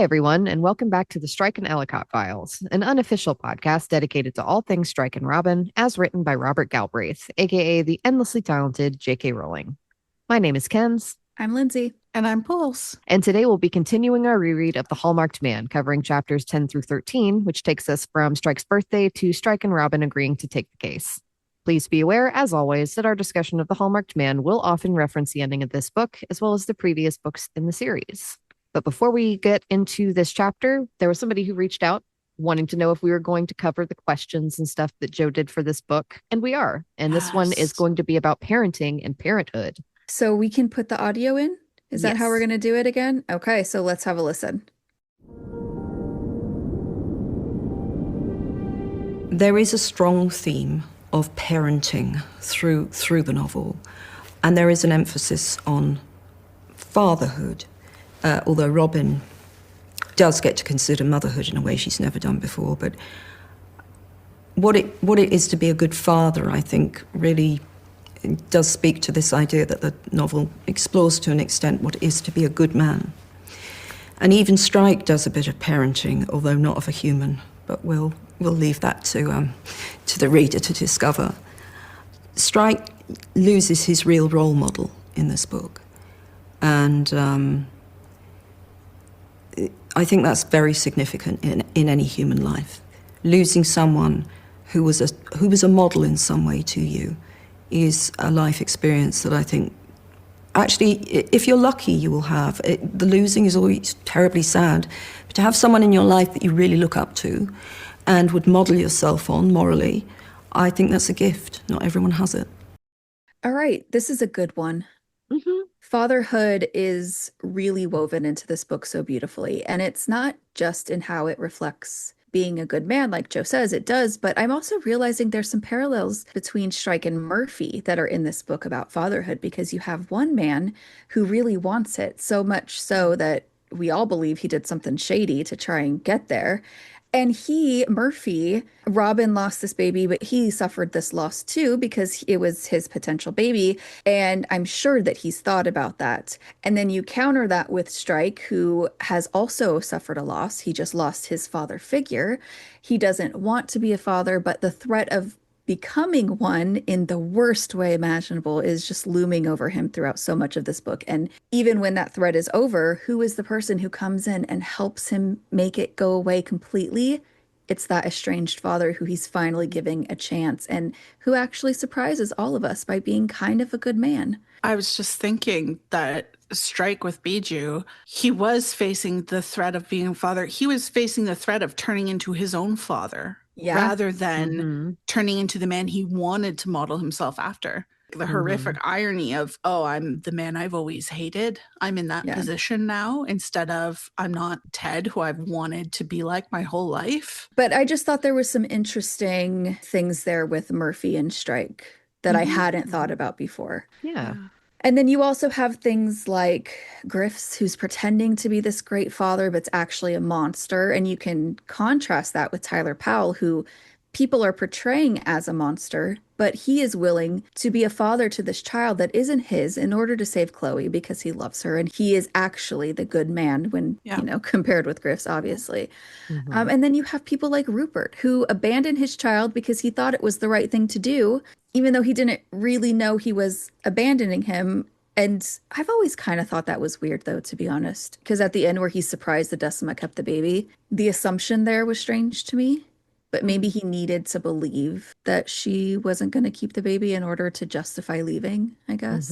everyone, and welcome back to the Strike and Ellicott Files, an unofficial podcast dedicated to all things Strike and Robin, as written by Robert Galbraith, aka the endlessly talented J.K. Rowling. My name is Kenz. I'm Lindsay. And I'm Pulse. And today we'll be continuing our reread of The Hallmarked Man, covering chapters 10 through 13, which takes us from Strike's birthday to Strike and Robin agreeing to take the case. Please be aware, as always, that our discussion of The Hallmarked Man will often reference the ending of this book, as well as the previous books in the series. But before we get into this chapter, there was somebody who reached out wanting to know if we were going to cover the questions and stuff that Joe did for this book. And we are. And this one is going to be about parenting and parenthood. So we can put the audio in? Is that how we're going to do it again? Okay, so let's have a listen. There is a strong theme of parenting through the novel. And there is an emphasis on fatherhood. Although Robin does get to consider motherhood in a way she's never done before, but what it is to be a good father, I think, really does speak to this idea that the novel explores to an extent what it is to be a good man. And even Strike does a bit of parenting, although not of a human, but we'll leave that to the reader to discover. Strike loses his real role model in this book, and I think that's very significant in any human life. Losing someone who was a model in some way to you is a life experience that I think, actually, if you're lucky, you will have. The losing is always terribly sad, but to have someone in your life that you really look up to and would model yourself on morally, I think that's a gift. Not everyone has it. All right, this is a good one. Mm-hmm. Fatherhood is really woven into this book so beautifully, and it's not just in how it reflects being a good man, like Joe says, it does, but I'm also realizing there's some parallels between Strike and Murphy that are in this book about fatherhood, because you have one man who really wants it, so much so that we all believe he did something shady to try and get there. And Murphy, Robin lost this baby, but he suffered this loss too because it was his potential baby. And I'm sure that he's thought about that. And then you counter that with Strike, who has also suffered a loss. He just lost his father figure. He doesn't want to be a father, but the threat of becoming one in the worst way imaginable is just looming over him throughout so much of this book. And even when that threat is over, who is the person who comes in and helps him make it go away completely? It's that estranged father who he's finally giving a chance and who actually surprises all of us by being kind of a good man. I was just thinking that Strike with Bijou, he was facing the threat of being a father. He was facing the threat of turning into his own father. Yeah. Rather than turning into the man he wanted to model himself after. The horrific irony of, oh, I'm the man I've always hated. I'm in that position now, instead of I'm not Ted, who I've wanted to be like my whole life. But I just thought there was some interesting things there with Murphy and Strike that I hadn't thought about before. Yeah. And then you also have things like Griff's, who's pretending to be this great father, but's actually a monster. And you can contrast that with Tyler Powell, who people are portraying as a monster, but he is willing to be a father to this child that isn't his in order to save Chloe because he loves her. And he is actually the good man when, compared with Griff's, obviously. And then you have people like Rupert, who abandoned his child because he thought it was the right thing to do, even though he didn't really know he was abandoning him. And I've always kind of thought that was weird, though, to be honest, because at the end where he's surprised that Decima kept the baby, the assumption there was strange to me. But maybe he needed to believe that she wasn't going to keep the baby in order to justify leaving, I guess.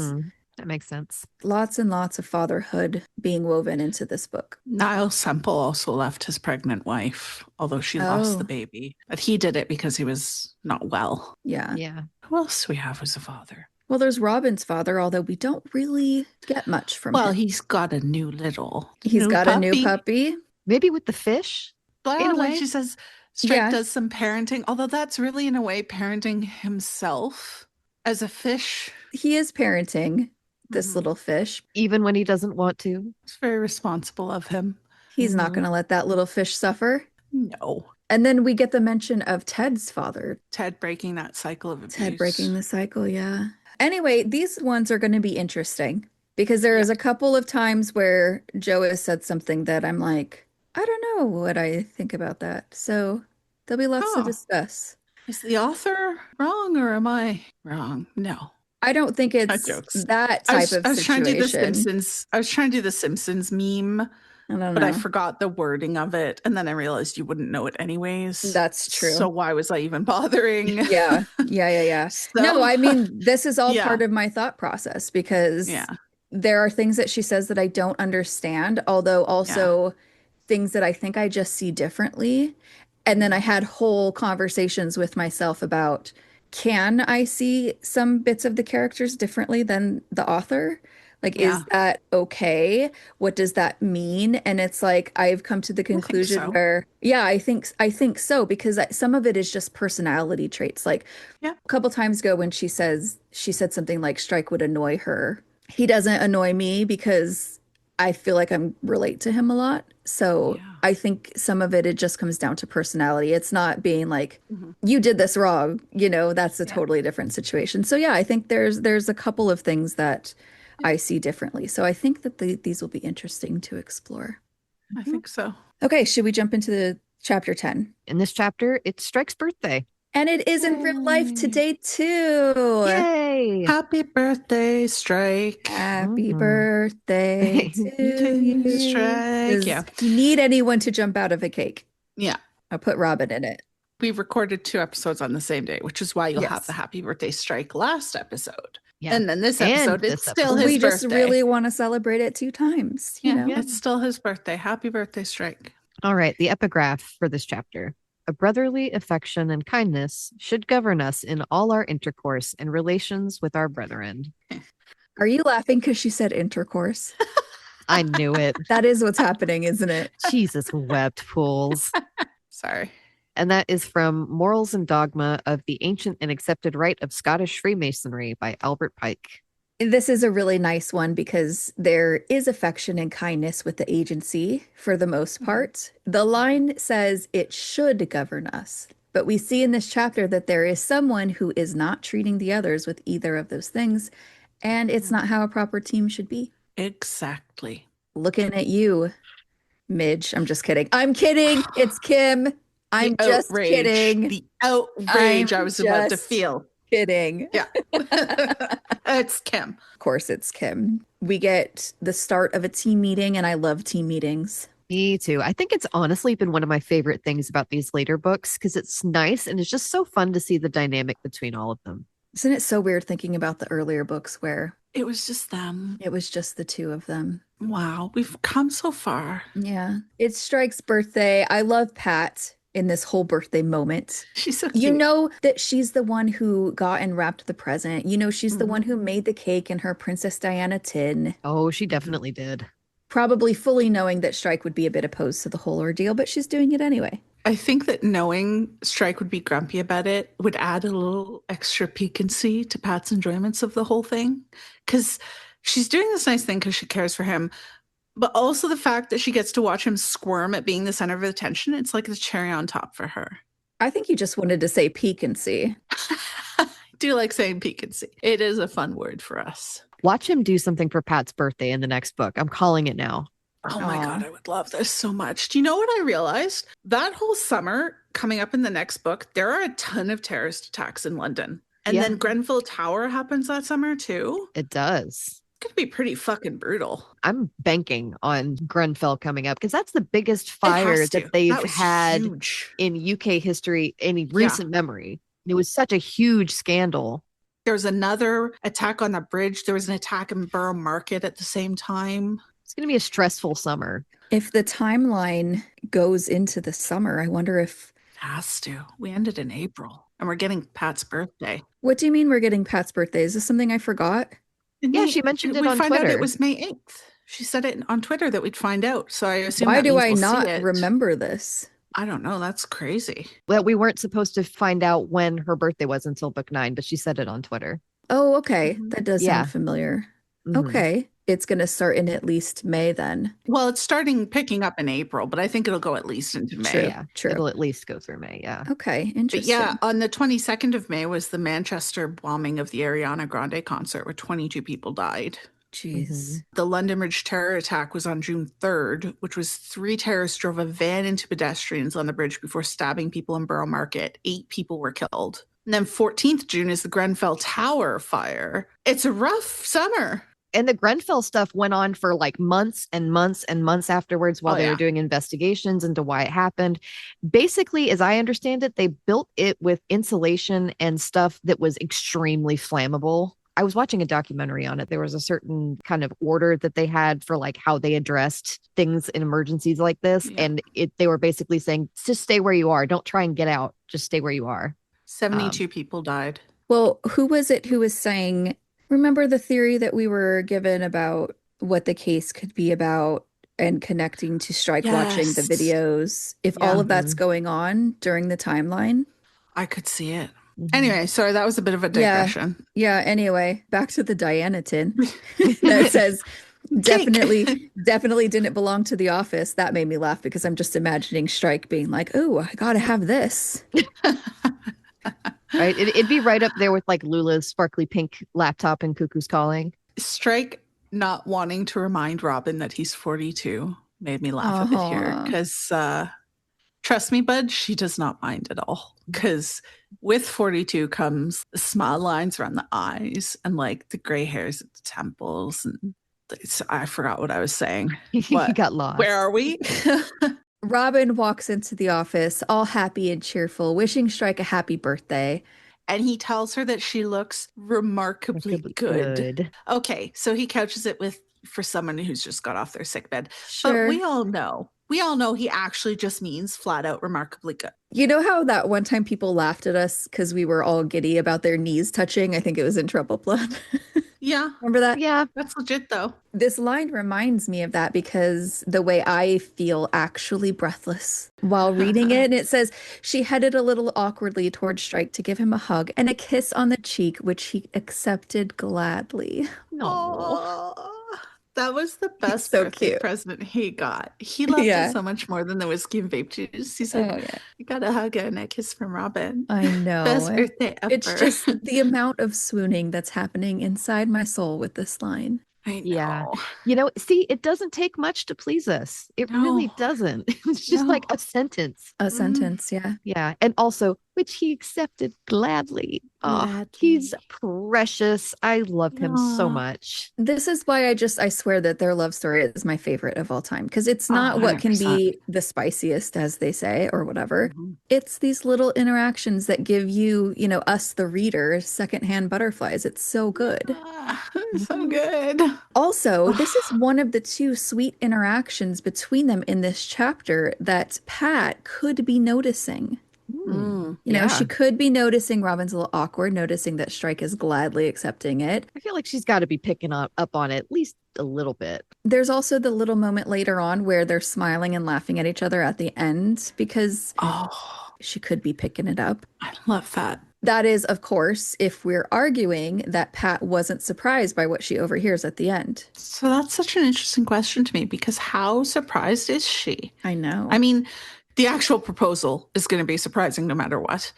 That makes sense. Lots and lots of fatherhood being woven into this book. Niall Semple also left his pregnant wife, although she lost the baby. But he did it because he was not well. Yeah. Yeah. Who else do we have as a father? Well, there's Robin's father, although we don't really get much from him. Well, he's got a new little He's got a new puppy. Maybe with the fish? Well, like she says, Strike does some parenting, although that's really, in a way, parenting himself as a fish. He is parenting this little fish. Even when he doesn't want to. It's very responsible of him. He's not going to let that little fish suffer. No. And then we get the mention of Ted's father. Ted breaking that cycle of abuse. Ted breaking the cycle, yeah. Anyway, these ones are going to be interesting because there is a couple of times where Joe has said something that I'm like, I don't know what I think about that. So there'll be lots to Oh, discuss. is the author wrong or am I wrong? No. I don't think it's Jokes. that I type was of I was trying to do the situation. Simpsons. I was trying to do the Simpsons meme, I don't but I know. forgot the wording of it, and then I realized you wouldn't know it anyways. That's So true. why was I even bothering? Yeah. No, So I mean, this is all yeah, part of my thought process because yeah, there are things that she says that I don't understand, although yeah. also things that I think I just see differently. And then I had whole conversations with myself about, can I see some bits of the characters differently than the author? Like, is Yeah, that okay? What does that mean? And it's like I've come to the I think conclusion so. where, yeah, I think so because some of it is just personality traits. Like Yeah, a couple times ago when she said something like Strike would annoy her. He doesn't annoy me because I feel like I'm relate to him a lot. So yeah. I think some of it just comes down to personality. It's not being like, Hmm. you did this wrong. That's a Yeah, totally different situation. So yeah, I think there's a couple of things that yeah, I see differently. So I think that these will be interesting to explore. I Mhm. think so. Okay, should we jump into the chapter 10? In this chapter, it's Strike's birthday. And it is in real life Yay. today too. Yay! Happy birthday, Strike. Happy Mhm. birthday To to you, you. Strike. Does Yeah, he need anyone to jump out of a cake? yeah. I'll put Robin in it. We recorded 2 episodes on the same day, which is why you'll have the Yes. happy birthday Strike last episode. Yeah. And then this And episode, it's this still episode. his We just birthday. really want to celebrate it 2 times, Yeah, Yeah. it's still his birthday. Happy birthday, Strike. All right. The epigraph for this chapter. A brotherly affection and kindness should govern us in all our intercourse and relations with our brethren. Are you laughing because she said intercourse? I knew it. That is what's happening, isn't it? Jesus wept fools. Sorry. And that is from Morals and Dogma of the Ancient and Accepted Rite of Scottish Freemasonry by Albert Pike. This is a really nice one because there is affection and kindness with the agency for the most part. The line says it should govern us, but we see in this chapter that there is someone who is not treating the others with either of those things, and it's not how a proper team should be. Exactly. Looking at you, Midge. I'm just kidding. I'm kidding. It's Kim. I'm just kidding. The outrage I I'm was about to just feel. kidding. Yeah. It's Kim. Of course, it's Kim. We get the start of a team meeting, and I love team meetings. Me too. I think it's honestly been one of my favorite things about these later books because it's nice and it's just so fun to see the dynamic between all of them. Isn't it so weird thinking about the earlier books where It was just them. it was just the two of them? Wow, we've come so far. Yeah. It's Strike's birthday. I love Pat in this whole birthday moment. She's so You cute. know that she's the one who got and wrapped the present. You know, she's the Mhm. one who made the cake in her Princess Diana tin. Oh, she definitely did. Probably fully knowing that Strike would be a bit opposed to the whole ordeal, but she's doing it anyway. I think that knowing Strike would be grumpy about it would add a little extra piquancy to Pat's enjoyments of the whole thing. Because she's doing this nice thing because she cares for him, but also the fact that she gets to watch him squirm at being the center of attention, it's like the cherry on top for her. I think you just wanted to say piquancy. I do like saying piquancy. It is a fun word for us. Watch him do something for Pat's birthday in the next book. I'm calling it now. Oh my Aw. God, I would love this so much. Do you know what I realized? That whole summer coming up in the next book, there are a ton of terrorist attacks in London. And Yeah. then Grenfell Tower happens that summer too. It does. It's going to be pretty fucking brutal. I'm banking on Grenfell coming up because that's the biggest It fire has to. that they've That was had huge. in UK history in recent memory. It was such a huge scandal. There was another attack on the bridge. There was an attack in Borough Market at the same time. It's going to be a stressful summer. If the timeline goes into the summer, I wonder if. It has to. We ended in April and we're getting Pat's birthday. What do you mean we're getting Pat's birthday? Is this something I forgot? Yeah, she mentioned it we on find out Twitter. it was May 8th. She said it on Twitter that we'd find out. So I assume Why that do means I we'll see not it. remember this? I don't know. That's crazy. Well, we weren't supposed to find out when her birthday was until book 9, but she said it on Twitter. Oh, okay. Mhm. That does Yeah. sound familiar. Mhm. Okay. It's going to start in at least May then. Well, it's starting picking up in April, but I think it'll go at least into May. True. Yeah, True. it'll at least go through May. Yeah. Okay. But Interesting. yeah, on the 22nd of May was the Manchester bombing of the Ariana Grande concert where 22 people died. Jeez. The London Bridge terror attack was on June 3rd, which was 3 terrorists drove a van into pedestrians on the bridge before stabbing people in Borough Market. 8 people were killed. And then 14th June is the Grenfell Tower fire. It's a rough summer. And the Grenfell stuff went on for like months and months and months afterwards while they were doing investigations into why it happened. Basically, as I understand it, they built it with insulation and stuff that was extremely flammable. I was watching a documentary on it. There was a certain kind of order that they had for like how they addressed things in emergencies like this. Yeah. And they were basically saying, just stay where you are. Don't try and get out. Just stay where you are. 72 people died. Well, who was it who was saying, remember the theory that we were given about what the case could be about and connecting to Strike watching the videos? If all of that's going on during the timeline. I could see it. Anyway, sorry, that was a bit of a digression. Yeah, anyway, back to the Diana tin that says definitely didn't belong to the office. That made me laugh because I'm just imagining Strike being like, oh, I gotta have this. Right? It'd be right up there with like Lula's sparkly pink laptop and Cuckoo's Calling. Strike not wanting to remind Robin that he's 42 made me laugh a bit here because trust me, bud, she does not mind at all. Because with 42 comes the smile lines around the eyes and like the gray hairs at the temples. And I forgot what I was saying. You got lost. Where are we? Robin walks into the office all happy and cheerful, wishing Strike a happy birthday. And he tells her that she looks remarkably good. Okay, so he couches it for someone who's just got off their sick bed. Sure. But we all know he actually just means flat out remarkably good. You know how that one time people laughed at us because we were all giddy about their knees touching? I think it was in Trouble Blood. Yeah. Remember that? Yeah, that's legit though. This line reminds me of that because the way I feel actually breathless while reading it. And it says, she headed a little awkwardly towards Strike to give him a hug and a kiss on the cheek, which he accepted gladly. No. That was the best birthday present he got. He loved it so much more than the whiskey and vape juice. He said, you got a hug and a kiss from Robin. I know. Best birthday ever. It's just the amount of swooning that's happening inside my soul with this line. I know. Yeah. You know, see, it doesn't take much to please us. It really doesn't. It's just like a sentence. A sentence, yeah. Yeah. And also, which he accepted gladly. Oh, he's precious. I love him so much. This is why I swear that their love story is my favorite of all time. Because it's not what can be the spiciest, as they say, or whatever. It's these little interactions that give you, us, the reader, secondhand butterflies. It's so good. So good. Also, this is one of the 2 sweet interactions between them in this chapter that Pat could be noticing. She could be noticing Robin's a little awkward, noticing that Strike is gladly accepting it. I feel like she's got to be picking up on it at least a little bit. There's also the little moment later on where they're smiling and laughing at each other at the end because she could be picking it up. I love that. That is, of course, if we're arguing that Pat wasn't surprised by what she overhears at the end. So that's such an interesting question to me because how surprised is she? I know. I mean, the actual proposal is going to be surprising no matter what.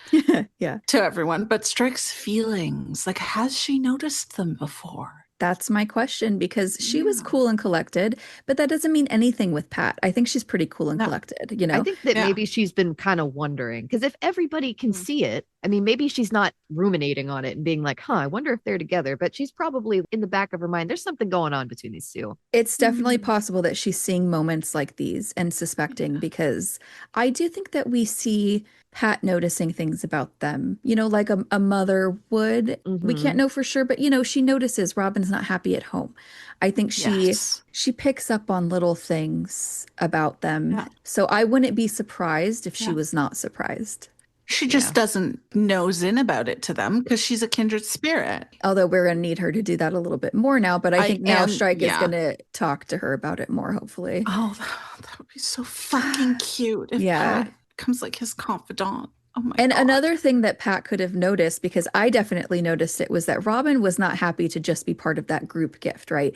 Yeah. To everyone. But Strike's feelings, like, has she noticed them before? That's my question because she was cool and collected, but that doesn't mean anything with Pat. I think she's pretty cool and collected, I think that maybe she's been kind of wondering because if everybody can see it, I mean, maybe she's not ruminating on it and being like, I wonder if they're together, but she's probably in the back of her mind, there's something going on between these 2. It's definitely possible that she's seeing moments like these and suspecting because I do think that we see Pat noticing things about them, like a mother would. We can't know for sure, but she notices Robin's not happy at home. I think she picks up on little things about them. Yeah. So I wouldn't be surprised if she was not surprised. She just doesn't nose in about it to them because she's a kindred spirit. Although we're going to need her to do that a little bit more now. But I think now Strike is going to talk to her about it more, hopefully. Oh, that would be so fucking cute if Pat becomes like his confidant. Oh my God. Another thing that Pat could have noticed, because I definitely noticed it, was that Robin was not happy to just be part of that group gift, right?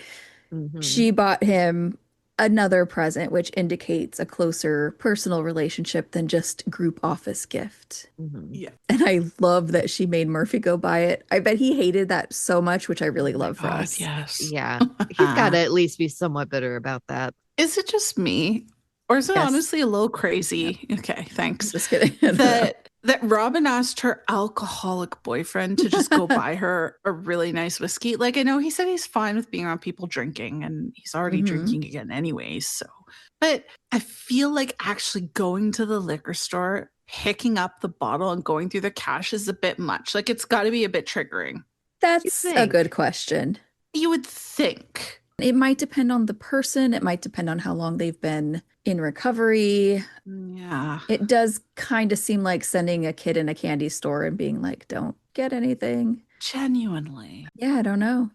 She bought him another present, which indicates a closer personal relationship than just group office gift. Yeah. And I love that she made Murphy go buy it. I bet he hated that so much, which I really love for us. Yes. Yeah. He's got to at least be somewhat bitter about that. Is it just me? Or is it Yes. honestly a little crazy? Yep. Okay, thanks. Just kidding. That Robin asked her alcoholic boyfriend to just go buy her a really nice whiskey. Like, I know he said he's fine with being around people drinking, and he's already drinking again anyways. So, but I feel like actually going to the liquor store, picking up the bottle and going through the cash is a bit much. Like, it's got to be a bit triggering. That's a good question. You would think. It might depend on the person. It might depend on how long they've been in recovery. Yeah. It does kind of seem like sending a kid in a candy store and being like, don't get anything. Genuinely. Yeah, I don't know.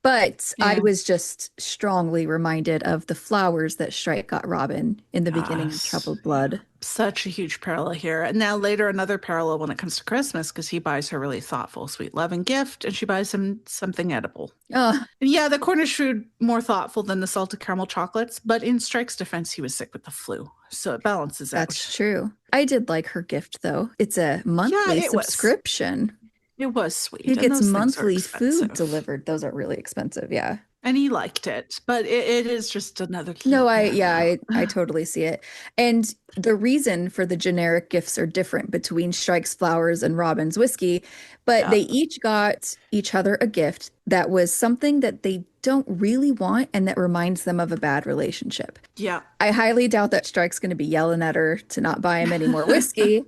But I was just strongly reminded of the flowers that Strike got Robin in the beginning of Troubled Blood. Such a huge parallel here. And now later, another parallel when it comes to Christmas, because he buys her really thoughtful, sweet, loving gift, and she buys him something edible. And yeah, the Cornish food more thoughtful than the salted caramel chocolates, but in Strike's defense, he was sick with the flu. So it balances out. That's true. I did like her gift, though. It's a monthly subscription. It was sweet. He gets monthly food delivered. Those are really expensive. Yeah. And he liked it, but it is just another. No, I totally see it. And the reason for the generic gifts are different between Strike's flowers and Robin's whiskey, but they each got each other a gift that was something that they don't really want and that reminds them of a bad relationship. Yeah. I highly doubt that Strike's going to be yelling at her to not buy him any more whiskey.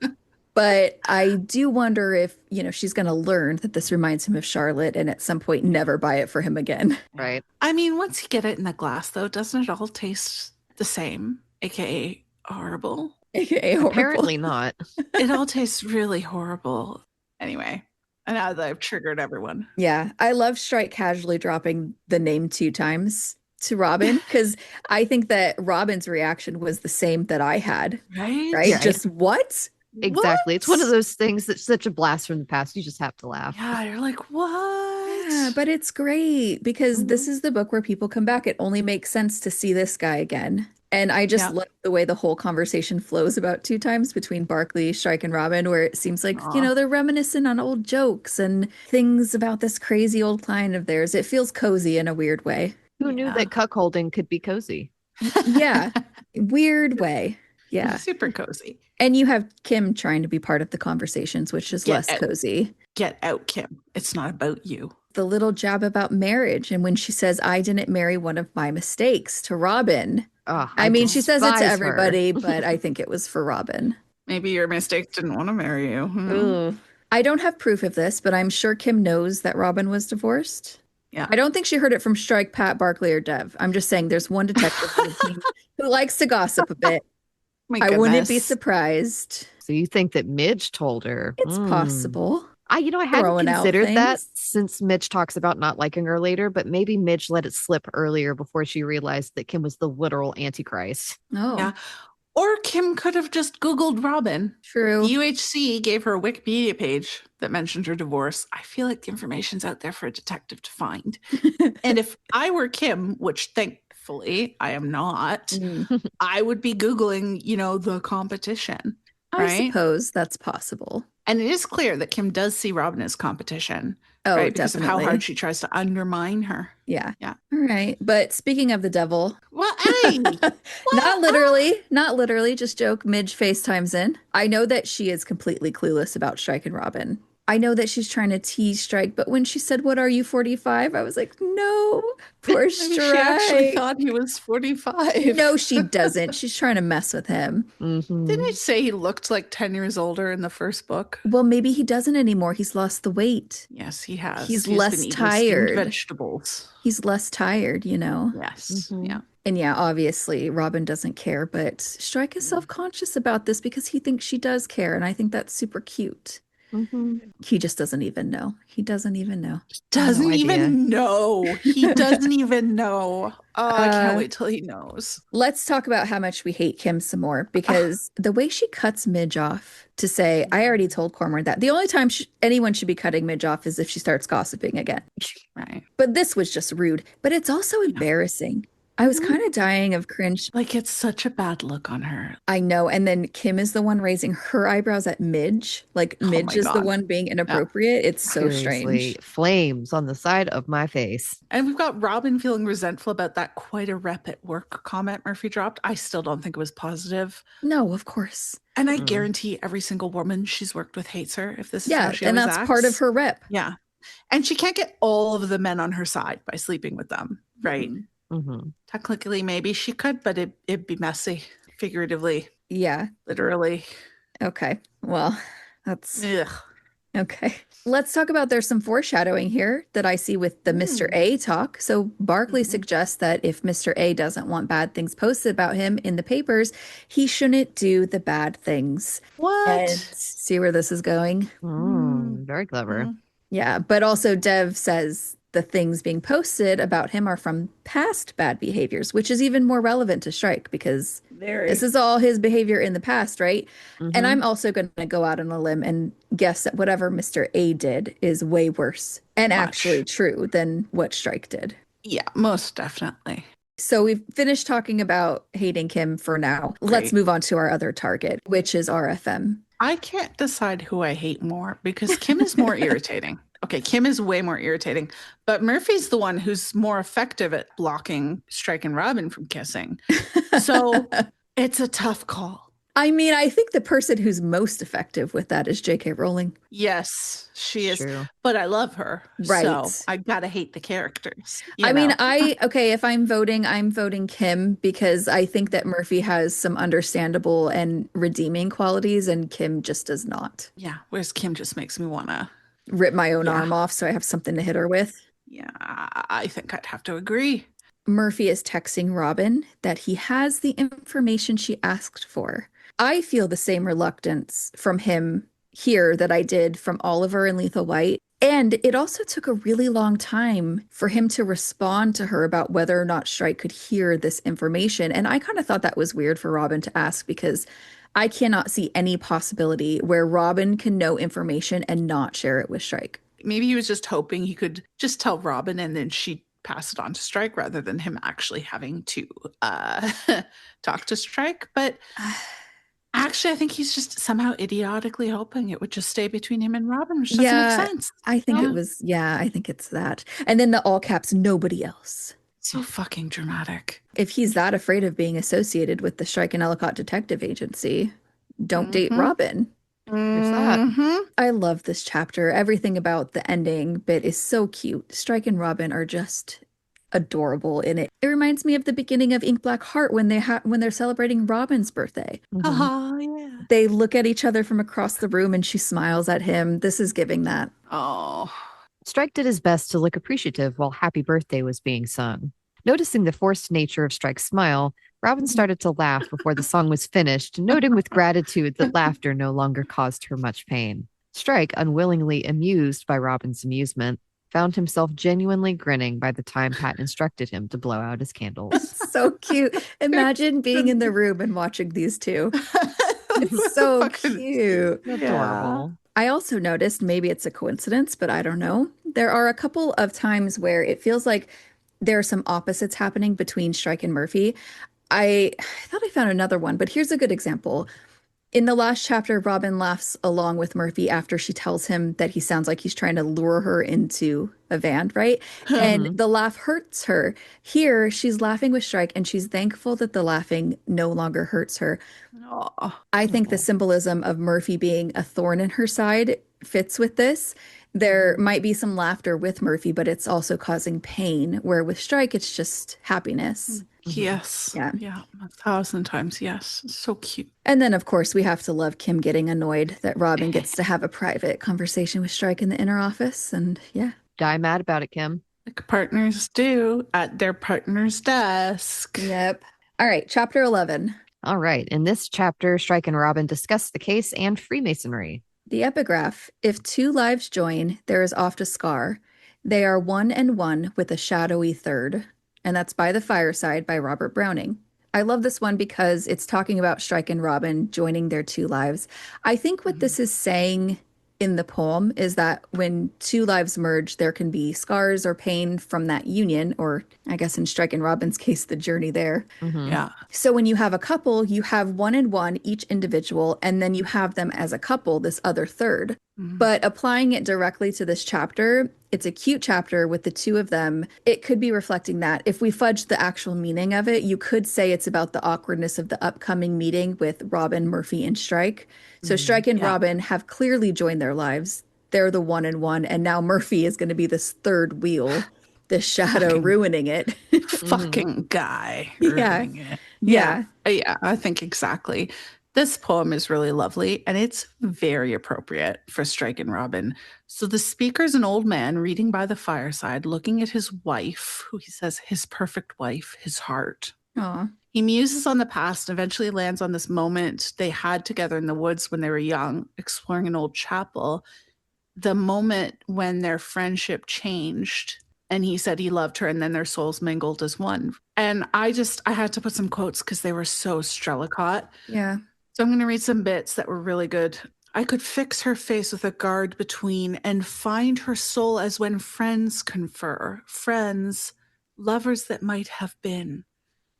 But I do wonder if, she's going to learn that this reminds him of Charlotte and at some point never buy it for him again. Right. I mean, once you get it in the glass, though, doesn't it all taste the same? AKA horrible? AKA horrible. Apparently not. It all tastes really horrible. Anyway, and now that I've triggered everyone. Yeah. I love Strike casually dropping the name 2 times to Robin because I think that Robin's reaction was the same that I had. Right? Yeah. Just what? Exactly. What? It's one of those things that's such a blast from the past. You just have to laugh. Yeah, you're like, what? Yeah, but it's great because this is the book where people come back. It only makes sense to see this guy again. And I just love the way the whole conversation flows about 2 times between Barkley, Strike, and Robin, where it seems like, they're reminiscent on old jokes and things about this crazy old client of theirs. It feels cozy in a weird way. Who knew that cuckolding could be cozy? Yeah. Weird way. Yeah. Super cozy. And you have Kim trying to be part of the conversations, which is less cozy. Get out, Kim. It's not about you. The little jab about marriage. And when she says, I didn't marry one of my mistakes to Robin. I mean, she says it to everybody, but I think it was for Robin. Maybe your mistakes didn't want to marry you. I don't have proof of this, but I'm sure Kim knows that Robin was divorced. Yeah. I don't think she heard it from Strike, Pat, Barkley, or Dev. I'm just saying there's one detective who likes to gossip a bit. I wouldn't be surprised. So you think that Midge told her? It's possible. I hadn't considered that since Midge talks about not liking her later, but maybe Midge let it slip earlier before she realized that Kim was the literal Antichrist. Oh. Yeah. Or Kim could have just Googled Robin. True. UHC gave her a Wikipedia page that mentioned her divorce. I feel like the information's out there for a detective to find. And if I were Kim, which thankfully I am not, I would be Googling, the competition. Right? I suppose that's possible. And it is clear that Kim does see Robin as competition. Oh, right? Because definitely. of how hard she tries to undermine her. Yeah. Yeah. All right. But speaking of the devil. Well, hey, not literally, just joke. Midge FaceTimes in. I know that she is completely clueless about Strike and Robin. I know that she's trying to tease Strike, but when she said, "What are you, 45?" I was like, no, poor Strike. She actually thought he was 45. No, she doesn't. She's trying to mess with him. Didn't he say he looked like 10 years older in the first book? Well, maybe he doesn't anymore. He's lost the weight. Yes, he has. He's less tired. Vegetables. He's less tired, Yes. Yeah. And yeah, obviously, Robin doesn't care, but Strike is self-conscious about this because he thinks she does care, and I think that's super cute. He just doesn't even know. He doesn't even know. Doesn't even know. He doesn't even know. Oh, I can't wait till he knows. Let's talk about how much we hate Kim some more, because the way she cuts Midge off to say, I already told Cormoran that. The only time anyone should be cutting Midge off is if she starts gossiping again. Right. But this was just rude. But it's also embarrassing. I was kind of dying of cringe. Like, it's such a bad look on her. I know. And then Kim is the one raising her eyebrows at Midge. Like Oh Midge my is the God. one being Yeah. inappropriate. It's so Seriously, strange. flames on the side of my face. And we've got Robin feeling resentful about that quite a rep at work comment Murphy dropped. I still don't think it was positive. No, of course. And I guarantee every single woman she's worked with hates her if this is Yeah, how she and always that's acts. part of her rep. Yeah. And she can't get all of the men on her side by sleeping with them, right? Mm-hmm. Technically, maybe she could, but it'd be messy, figuratively, Yeah. literally. Okay. Well, that's Ugh. okay. Let's talk about there's some foreshadowing here that I see with the Mr. A talk. So Barkley suggests that if Mr. A doesn't want bad things posted about him in the papers, he shouldn't do the bad things. What? And see where this is going? Very clever. Yeah, but also Dev says the things being posted about him are from past bad behaviors, which is even more relevant to Strike because this is all his behavior in the past, right? And I'm also going to go out on a limb and guess that whatever Mr. A did is way worse and actually true than what Strike did. Yeah, most definitely. So we've finished talking about hating Kim for now. Let's move on to our other target, which is RFM. I can't decide who I hate more because Kim is more irritating. Okay, Kim is way more irritating, but Murphy's the one who's more effective at blocking Strike and Robin from kissing. So it's a tough call. I mean, I think the person who's most effective with that is J.K. Rowling. Yes, she is. True. But I love her. Right. So I gotta hate the characters. I mean, if I'm voting Kim because I think that Murphy has some understandable and redeeming qualities and Kim just does not. Yeah, whereas Kim just makes me wanna rip my own arm off so I have something to hit her with. Yeah, I think I'd have to agree. Murphy is texting Robin that he has the information she asked for. I feel the same reluctance from him here that I did from Oliver and Lethal White. And it also took a really long time for him to respond to her about whether or not Strike could hear this information. And I kind of thought that was weird for Robin to ask because I cannot see any possibility where Robin can know information and not share it with Strike. Maybe he was just hoping he could just tell Robin and then she'd pass it on to Strike rather than him actually having to talk to Strike. But actually, I think he's just somehow idiotically hoping it would just stay between him and Robin, which doesn't make sense. I think I think it's that. And then the all caps, nobody else. So fucking dramatic. If he's that afraid of being associated with the Strike and Ellicott Detective Agency, don't date Robin. I love this chapter. Everything about the ending bit is so cute. Strike and Robin are just adorable in it. It reminds me of the beginning of Ink Black Heart when they're celebrating Robin's birthday. Oh, yeah. They look at each other from across the room and she smiles at him. This is giving that. Oh. Strike did his best to look appreciative while Happy Birthday was being sung. Noticing the forced nature of Strike's smile, Robin started to laugh before the song was finished, noting with gratitude that laughter no longer caused her much pain. Strike, unwillingly amused by Robin's amusement, found himself genuinely grinning by the time Pat instructed him to blow out his candles. So cute. Imagine being in the room and watching these two. It's so cute. Adorable. I also noticed, maybe it's a coincidence, but I don't know. There are a couple of times where it feels like there are some opposites happening between Strike and Murphy. I thought I found another one, but here's a good example. In the last chapter, Robin laughs along with Murphy after she tells him that he sounds like he's trying to lure her into a van, right? And the laugh hurts her. Here, she's laughing with Strike and she's thankful that the laughing no longer hurts her. I think the symbolism of Murphy being a thorn in her side fits with this. There might be some laughter with Murphy, but it's also causing pain, where with Strike, it's just happiness. Yes. Yeah. 1,000 times. Yes. So cute. And then, of course, we have to love Kim getting annoyed that Robin gets to have a private conversation with Strike in the inner office. And yeah. Die mad about it, Kim. Like partners do at their partner's desk. Yep. All right. Chapter 11. All right. In this chapter, Strike and Robin discuss the case and Freemasonry. The epigraph: if two lives join, there is oft a scar. They are one and one with a shadowy third. And that's By the Fireside by Robert Browning. I love this one because it's talking about Strike and Robin joining their two lives. I think what this is saying in the poem is that when two lives merge, there can be scars or pain from that union, or I guess in Strike and Robin's case, the journey there. Mm-hmm. Yeah. So when you have a couple, you have one and one, each individual, and then you have them as a couple, this other third. But applying it directly to this chapter, it's a cute chapter with the two of them. It could be reflecting that. If we fudge the actual meaning of it, you could say it's about the awkwardness of the upcoming meeting with Robin, Murphy, and Strike. So Strike and Robin have clearly joined their lives. They're the one and one, and now Murphy is going to be this third wheel, this shadow ruining it. Fucking guy Yeah. ruining it. Yeah. Yeah, I think exactly. This poem is really lovely and it's very appropriate for Strike and Robin. So the speaker's an old man reading by the fireside, looking at his wife, who he says his perfect wife, his heart. Aw. He muses on the past and eventually lands on this moment they had together in the woods when they were young, exploring an old chapel. The moment when their friendship changed and he said he loved her and then their souls mingled as one. And I had to put some quotes because they were so Strellicott. Yeah. So I'm going to read some bits that were really good. I could fix her face with a guard between and find her soul as when friends confer. Friends, lovers that might have been.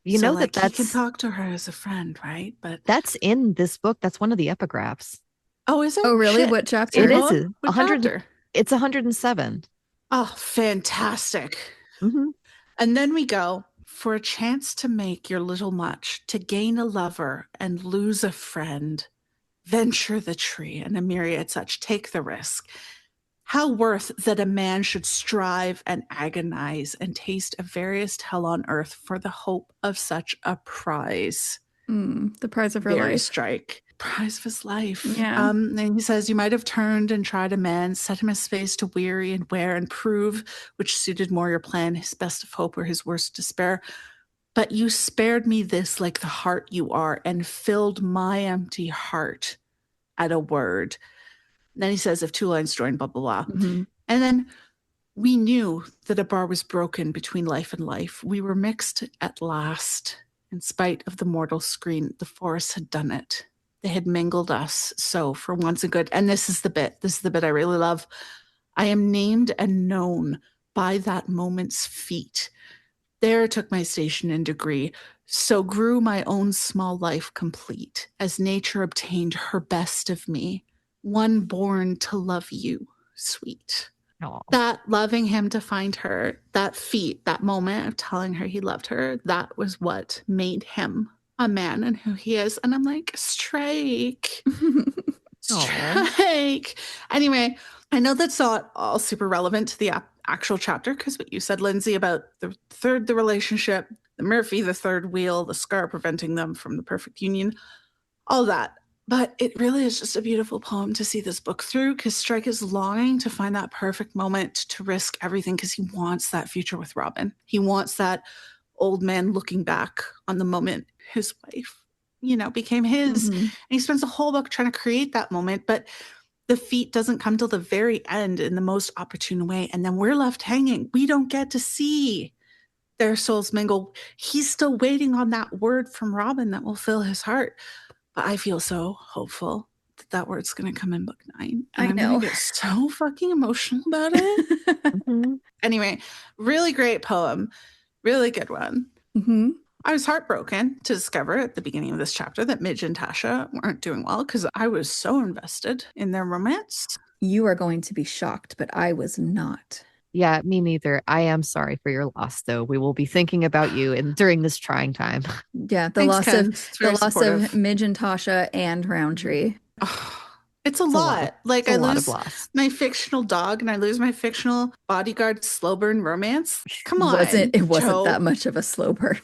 You so know like, that's he can talk to her as a friend, right? But that's in this book. That's one of the epigraphs. oh, is it? Oh, really? Shit. What chapter? It is Poem? What 100. chapter? It's 107. Oh, fantastic. Mm-hmm. And then we go, for a chance to make your little much, to gain a lover and lose a friend, venture the tree and a myriad such, take the risk. How worth that a man should strive and agonize and taste a veriest hell on earth for the hope of such a prize. The prize of her Very life. Strike. Prize of his life. Yeah. And he says, you might have turned and tried a man, set him his face to weary and wear and prove which suited more your plan, his best of hope or his worst despair. But you spared me this like the heart you are and filled my empty heart at a word. And then he says, if two lines join, blah, blah, blah. Mm-hmm. And then we knew that a bar was broken between life and life. We were mixed at last. In spite of the mortal screen, the forest had done it. They had mingled us so for once and good. And this is the bit. This is the bit I really love. I am named and known by that moment's feet. There took my station and degree. So grew my own small life complete, as nature obtained her best of me, one born to love you, sweet. Aww. That loving him to find her, that feat, that moment of telling her he loved her, that was what made him a man and who he is. And I'm like, Strike. Strike. Anyway, I know that's not all super relevant to the actual chapter because what you said, Lindsay, about the relationship, the Murphy, the third wheel, the scar preventing them from the perfect union, all that. But it really is just a beautiful poem to see this book through because Strike is longing to find that perfect moment to risk everything because he wants that future with Robin. He wants that old man looking back on the moment his wife, became his. Mm-hmm. And he spends the whole book trying to create that moment, but the feat doesn't come till the very end in the most opportune way. And then we're left hanging. We don't get to see their souls mingle. He's still waiting on that word from Robin that will fill his heart. But I feel so hopeful that word's going to come in book 9. And I'm going to get so fucking emotional about it. Mm-hmm. Anyway, really great poem. Really good one. Mm-hmm. I was heartbroken to discover at the beginning of this chapter that Midge and Tasha weren't doing well because I was so invested in their romance. You are going to be shocked, but I was not. Yeah, me neither. I am sorry for your loss, though. We will be thinking about you during this trying time. Yeah, the Thanks, loss Ken. of Midge and Tasha and Roundtree. Oh, it's a lot. Like I lose my fictional dog and I lose my fictional bodyguard slow burn romance. Come on. It wasn't that much of a slow burn.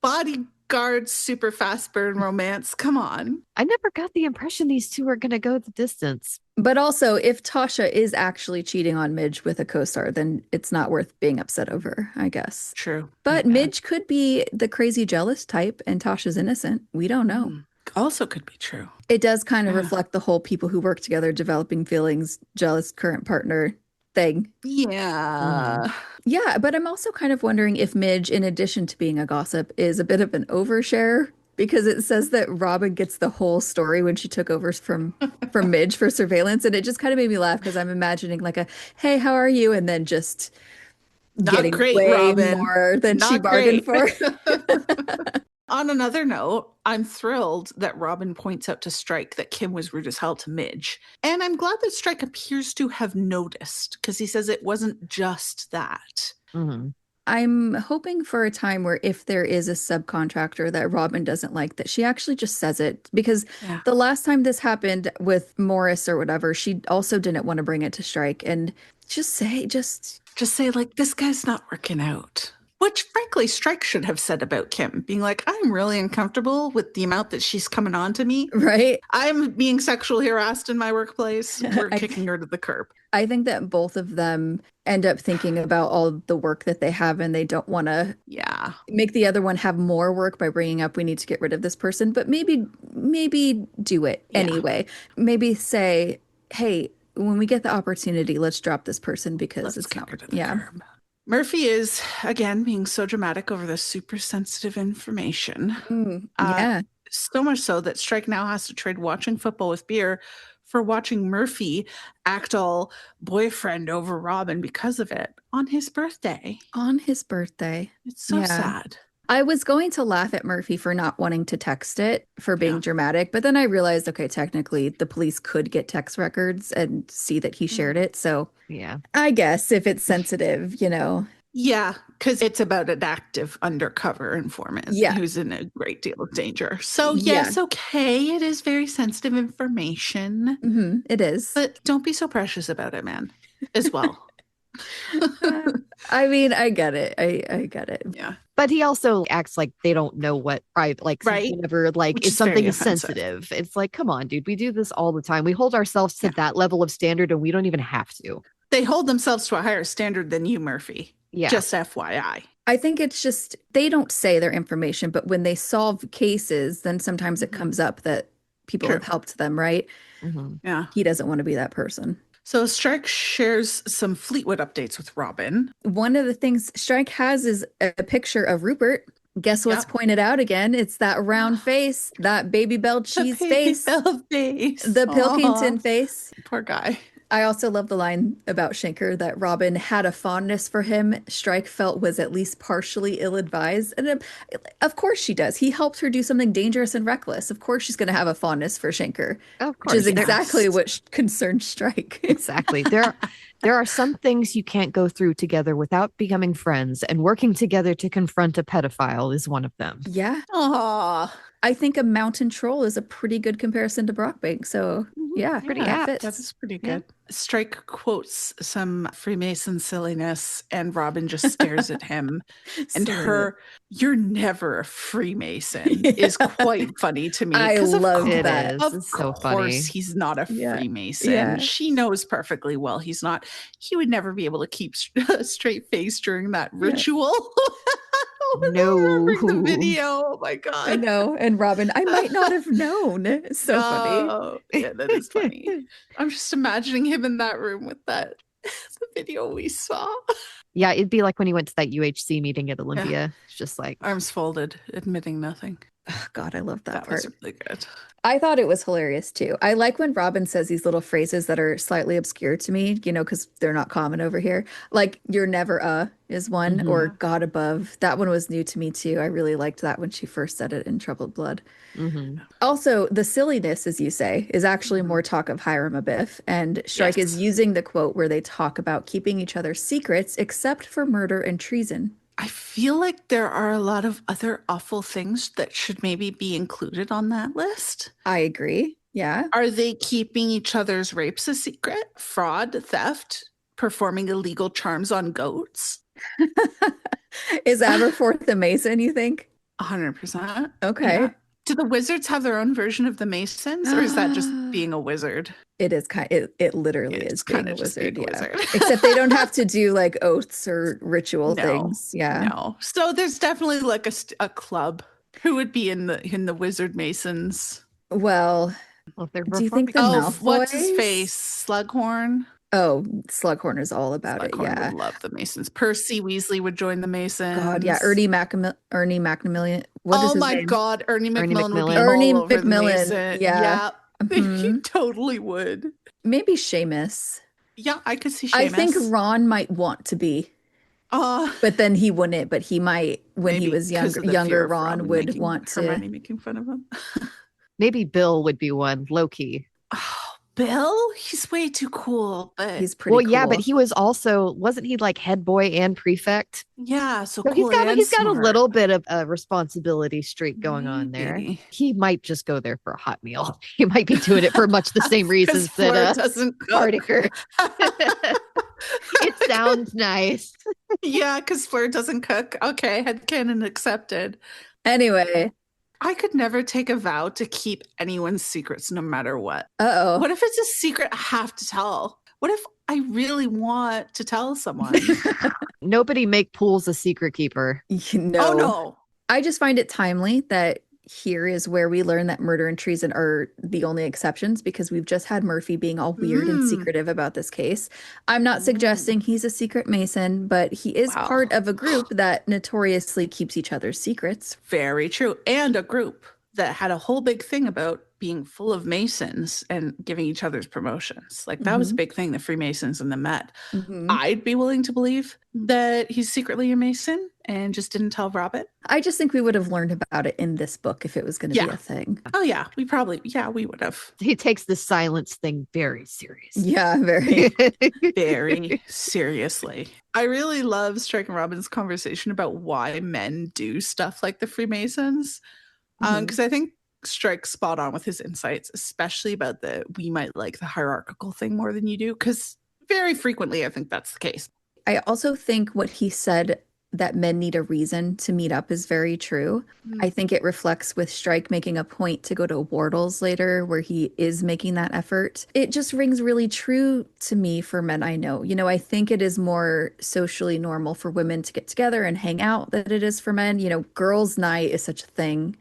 Bodyguard super fast burn romance. Come on. I never got the impression these two are going to go the distance. But also, if Tasha is actually cheating on Midge with a co-star, then it's not worth being upset over, I guess. True. But Midge could be the crazy jealous type and Tasha's innocent. We don't know. Also could be true. It does kind of reflect the whole people who work together developing feelings, jealous current partner thing. Yeah. Yeah, but I'm also kind of wondering if Midge, in addition to being a gossip, is a bit of an overshare because it says that Robin gets the whole story when she took over from Midge for surveillance, and it just kind of made me laugh because I'm imagining like a "Hey, how are you?" and then just Not getting great, way Robin. more than she Not bargained great. for. On another note, I'm thrilled that Robin points out to Strike that Kim was rude as hell to Midge. And I'm glad that Strike appears to have noticed, because he says it wasn't just that. Mm-hmm. I'm hoping for a time where if there is a subcontractor that Robin doesn't like, that she actually just says it. Because the last time this happened with Morris or whatever, she also didn't want to bring it to Strike. And just say, like, this guy's not working out. Which, frankly, Strike should have said about Kim, being like, I'm really uncomfortable with the amount that she's coming on to me. Right. I'm being sexually harassed in my workplace. We're kicking her to the curb. I think that both of them end up thinking about all the work that they have, and they don't want to make the other one have more work by bringing up, we need to get rid of this person, but maybe do it anyway. Maybe say, hey, when we get the opportunity, let's drop this person because it's not. Curb. Murphy is, again, being so dramatic over the super sensitive information. So much so that Strike now has to trade watching football with beer for watching Murphy act all boyfriend over Robin because of it on his birthday. It's so sad. I was going to laugh at Murphy for not wanting to text it, for being dramatic, but then I realized, okay, technically the police could get text records and see that he shared it. So I guess if it's sensitive, Yeah, because it's about an active undercover informant who's in a great deal of danger. So yes, okay, it is very sensitive information. It is. But don't be so precious about it, man, as well. I mean, I get it. I get it. Yeah. But he also acts like they don't know what private, like, whenever, like, if something is sensitive, it's like, come on, dude, we do this all the time. We hold ourselves to that level of standard and we don't even have to. They hold themselves to a higher standard than you, Murphy. Yeah. Just FYI. I think it's just, they don't say their information, but when they solve cases, then sometimes it comes up that people have helped them, right? Yeah. He doesn't want to be that person. So Strike shares some Fleetwood updates with Robin. One of the things Strike has is a picture of Rupert. Guess what's pointed out again? It's that round face, that Baby Bell cheese face. The Pilkington face. Poor guy. I also love the line about Schenker that Robin had a fondness for him. Strike felt was at least partially ill-advised. And of course she does. He helped her do something dangerous and reckless. Of course she's going to have a fondness for Schenker. Of course. Which is exactly what concerns Strike. Exactly. There are some things you can't go through together without becoming friends, and working together to confront a pedophile is one of them. Yeah. Aww. I think a mountain troll is a pretty good comparison to Brockbank. So pretty apt. That is pretty good. Strike quotes some Freemason silliness, and Robin just stares at him. And her, "You're never a Freemason," is quite funny to me. I love that. It's so funny. Of course, he's not a Freemason. Yeah. She knows perfectly well he's not. He would never be able to keep a straight face during that ritual. No. The video. Oh my God. I know. And Robin, I might not have known. It's so funny. Yeah, that is funny. I'm just imagining him in that room with that the video we saw. Yeah, it'd be like when he went to that UHC meeting at Olympia. It's just like arms folded, admitting nothing. Oh, God, I love that part. Was really good. I thought it was hilarious too. I like when Robin says these little phrases that are slightly obscure to me, because they're not common over here. Like, "you're never is one, or God above." That one was new to me too. I really liked that when she first said it in Troubled Blood. Also, the silliness, as you say, is actually more talk of Hiram Abiff. And Strike is using the quote where they talk about keeping each other's secrets except for murder and treason. I feel like there are a lot of other awful things that should maybe be included on that list. I agree. Yeah. Are they keeping each other's rapes a secret? Fraud, theft, performing illegal charms on goats? Is Aberforth the Mason, you think? 100%. Okay. Yeah. Do the wizards have their own version of the Masons, or is that just being a wizard? It is it literally is being a wizard. Being a wizard. Except they don't have to do like oaths or ritual things. Yeah. No. So there's definitely like a club. Who would be in the Wizard Masons? Well, if they're do you think the Malfoys? What's his face? Slughorn? Oh, Slughorn is all about it. Slughorn Yeah. would love the Masons. Percy Weasley would join the Masons. God, yeah. Ernie Macmillan. What is Oh his my name? God, Ernie McMillan would be Ernie all over the McMillan. Mason. Yeah. Yeah, Hmm. he totally would. Maybe Seamus. Yeah, I could see Seamus. I think Ron might want to be, but then he wouldn't. But he might, when he was younger, Ron would want to. Hermione making fun of him. Maybe Bill would be one, low-key. Oh, Bill? He's way too cool, but he's pretty cool. Yeah, but he was also, wasn't he like head boy and prefect? Yeah, so So cool. he's got a little bit of a responsibility streak going on there. He might just go there for a hot meal. He might be doing it for much the same reasons that doesn't Hardiker. It sounds nice. Yeah, because Fleur doesn't cook. Okay, headcanon accepted. Anyway. I could never take a vow to keep anyone's secrets no matter what. Uh-oh. What if it's a secret I have to tell? What if I really want to tell someone? Nobody make Pools a secret keeper. No. Oh, no. I just find it timely that here is where we learn that murder and treason are the only exceptions, because we've just had Murphy being all weird and secretive about this case. I'm not suggesting he's a secret Mason, but he is part of a group that notoriously keeps each other's secrets. Very true. And a group that had a whole big thing about being full of Masons and giving each other's promotions. Like that was a big thing, the Freemasons and the Met. I'd be willing to believe that he's secretly a Mason and just didn't tell Robin. I just think we would have learned about it in this book if it was going to be a thing. Oh yeah, we would have. He takes the silence thing very seriously. Yeah, very. Very seriously. I really love Strike and Robin's conversation about why men do stuff like the Freemasons. Because I think Strike's spot on with his insights, especially about we might like the hierarchical thing more than you do, because very frequently I think that's the case. I also think what he said, that men need a reason to meet up, is very true. I think it reflects with Strike making a point to go to Wardle's later, where he is making that effort. It just rings really true to me for men I know. You know, I think it is more socially normal for women to get together and hang out than it is for men. You know, girls' night is such a thing.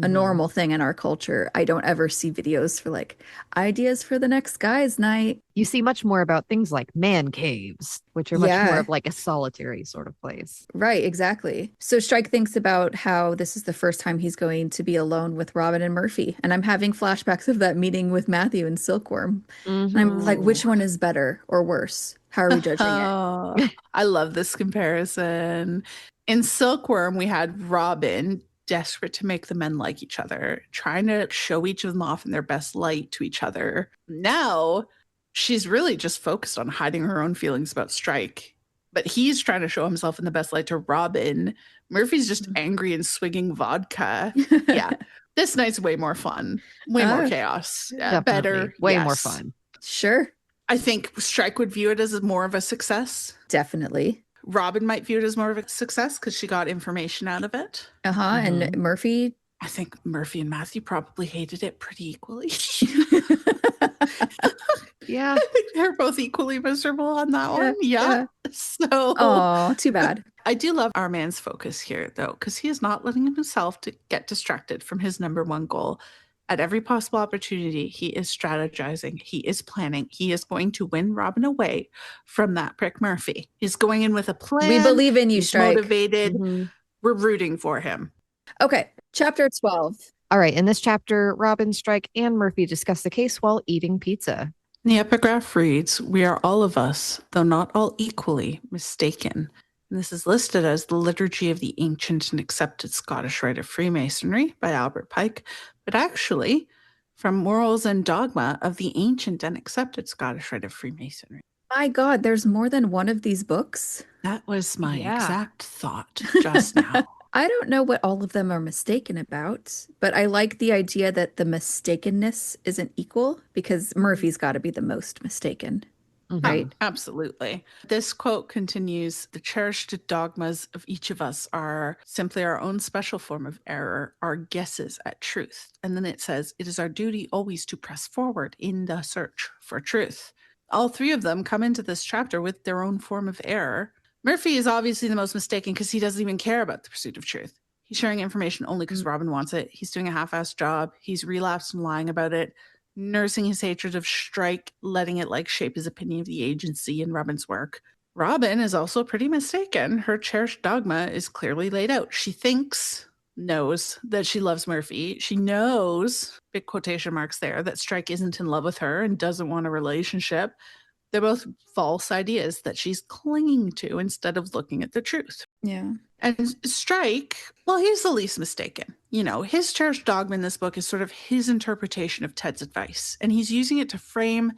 A normal thing in our culture. I don't ever see videos for like ideas for the next guys' night. You see much more about things like man caves, which are much more of like a solitary sort of place. Right, exactly. So Strike thinks about how this is the first time he's going to be alone with Robin and Murphy. And I'm having flashbacks of that meeting with Matthew and Silkworm. And I'm like, which one is better or worse? How are we judging it? I love this comparison. In Silkworm, we had Robin desperate to make the men like each other, trying to show each of them off in their best light to each other. Now, she's really just focused on hiding her own feelings about Strike. But he's trying to show himself in the best light to Robin. Murphy's just angry and swigging vodka. Yeah, this night's way more fun. Way more chaos. Better. Way more fun. Sure. I think Strike would view it as more of a success. Definitely. Robin might view it as more of a success because she got information out of it. And Murphy? I think Murphy and Matthew probably hated it pretty equally. Yeah. I think they're both equally miserable on that one. Yeah. So. Oh, too bad. I do love our man's focus here, though, because he is not letting himself to get distracted from his number one goal. At every possible opportunity, he is strategizing. He is planning. He is going to win Robin away from that prick Murphy. He's going in with a plan. We believe in you, Strike. Motivated. We're rooting for him. Okay, chapter 12. All right, in this chapter, Robin, Strike, and Murphy discuss the case while eating pizza. The epigraph reads, "We are all of us, though not all equally, mistaken." And this is listed as the Liturgy of the Ancient and Accepted Scottish Rite of Freemasonry by Albert Pike, but actually from Morals and Dogma of the Ancient and Accepted Scottish Rite of Freemasonry. My God, there's more than one of these books? That was my exact thought just now. I don't know what all of them are mistaken about, but I like the idea that the mistakenness isn't equal, because Murphy's got to be the most mistaken. Right? Absolutely. This quote continues, "The cherished dogmas of each of us are simply our own special form of error, our guesses at truth." And then it says, "It is our duty always to press forward in the search for truth." All three of them come into this chapter with their own form of error. Murphy is obviously the most mistaken because he doesn't even care about the pursuit of truth. He's sharing information only because Robin wants it. He's doing a half-assed job. He's relapsed and lying about it. nursing his hatred of Strike, letting it like shape his opinion of the agency and Robin's work. Robin is also pretty mistaken. Her cherished dogma is clearly laid out. She knows that she loves Murphy. She knows, big quotation marks there, that Strike isn't in love with her and doesn't want a relationship. They're both false ideas that she's clinging to instead of looking at the truth. Yeah. And Strike, well, he's the least mistaken. You know, his cherished dogma in this book is sort of his interpretation of Ted's advice. And he's using it to frame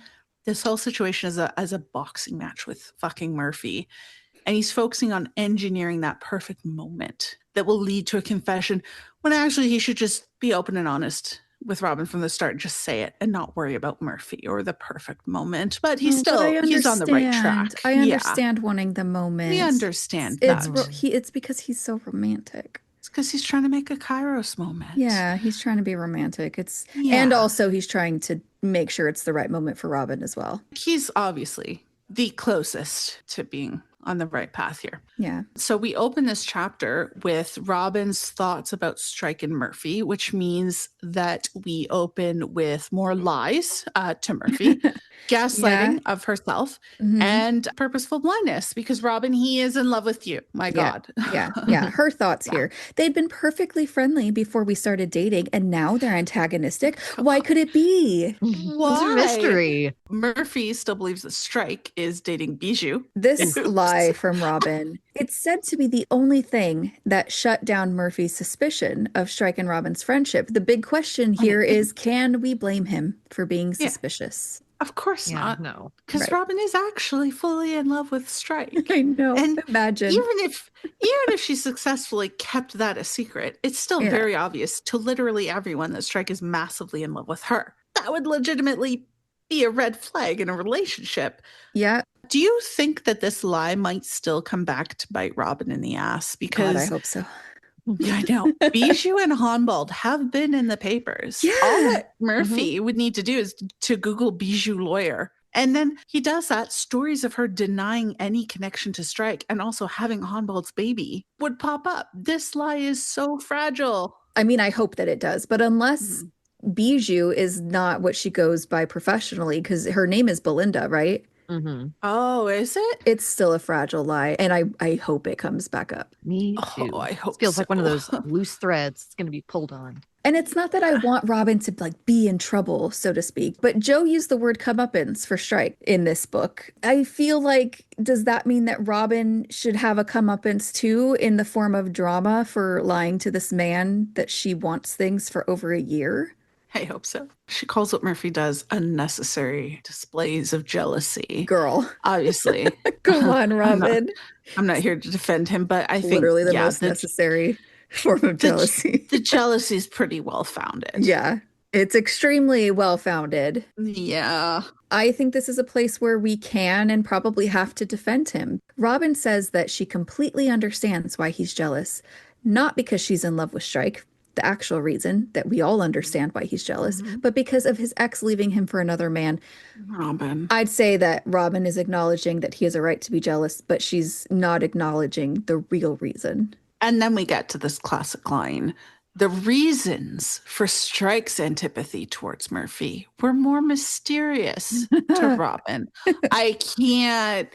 this whole situation as a boxing match with fucking Murphy. And he's focusing on engineering that perfect moment that will lead to a confession when actually he should just be open and honest with Robin from the start, just say it and not worry about Murphy or the perfect moment. But he's he's on the right track. I understand wanting the moment. We understand that. It's because he's so romantic. It's because he's trying to make a Kairos moment. Yeah, he's trying to be romantic. And also he's trying to make sure it's the right moment for Robin as well. He's obviously the closest to being on the right path here. Yeah. So we open this chapter with Robin's thoughts about Strike and Murphy, which means that we open with more lies to Murphy, gaslighting of herself, and purposeful blindness, because Robin, he is in love with you. My God. Yeah. Her thoughts here. They'd been perfectly friendly before we started dating, and now they're antagonistic. Why could it be? Why? It's a mystery. Murphy still believes that Strike is dating Bijou. This lie from Robin, it's said to be the only thing that shut down Murphy's suspicion of Strike and Robin's friendship. The big question here is, can we blame him for being suspicious? Of course not. No. Because Robin is actually fully in love with Strike. I know. And imagine. Even if she successfully kept that a secret, it's still very obvious to literally everyone that Strike is massively in love with her. That would legitimately be a red flag in a relationship. Yeah. Do you think that this lie might still come back to bite Robin in the ass? Because God, I hope so. Yeah, I know. Bijou and Honbald have been in the papers. Yeah. All that Murphy would need to do is to Google Bijou lawyer. And then he does that. Stories of her denying any connection to Strike and also having Honbald's baby would pop up. This lie is so fragile. I mean, I hope that it does. But unless Bijou is not what she goes by professionally, because her name is Belinda, right? Oh, is it? It's still a fragile lie, and I hope it comes back up. Me too. Oh, I hope it feels like one of those loose threads. It's going to be pulled on. And it's not that I want Robin to be in trouble, so to speak, but Joe used the word comeuppance for Strike in this book. I feel like, does that mean that Robin should have a comeuppance too, in the form of drama for lying to this man that she wants things for over a year? I hope so. She calls what Murphy does unnecessary displays of jealousy. Girl. Obviously. Come on, Robin. I'm not here to defend him, but I think literally the most necessary form of jealousy. The jealousy is pretty well-founded. Yeah. It's extremely well-founded. Yeah. I think this is a place where we can and probably have to defend him. Robin says that she completely understands why he's jealous, not because she's in love with Strike, the actual reason that we all understand why he's jealous, but because of his ex leaving him for another man. Robin. I'd say that Robin is acknowledging that he has a right to be jealous, but she's not acknowledging the real reason. And then we get to this classic line. The reasons for Strike's antipathy towards Murphy were more mysterious to Robin. I can't.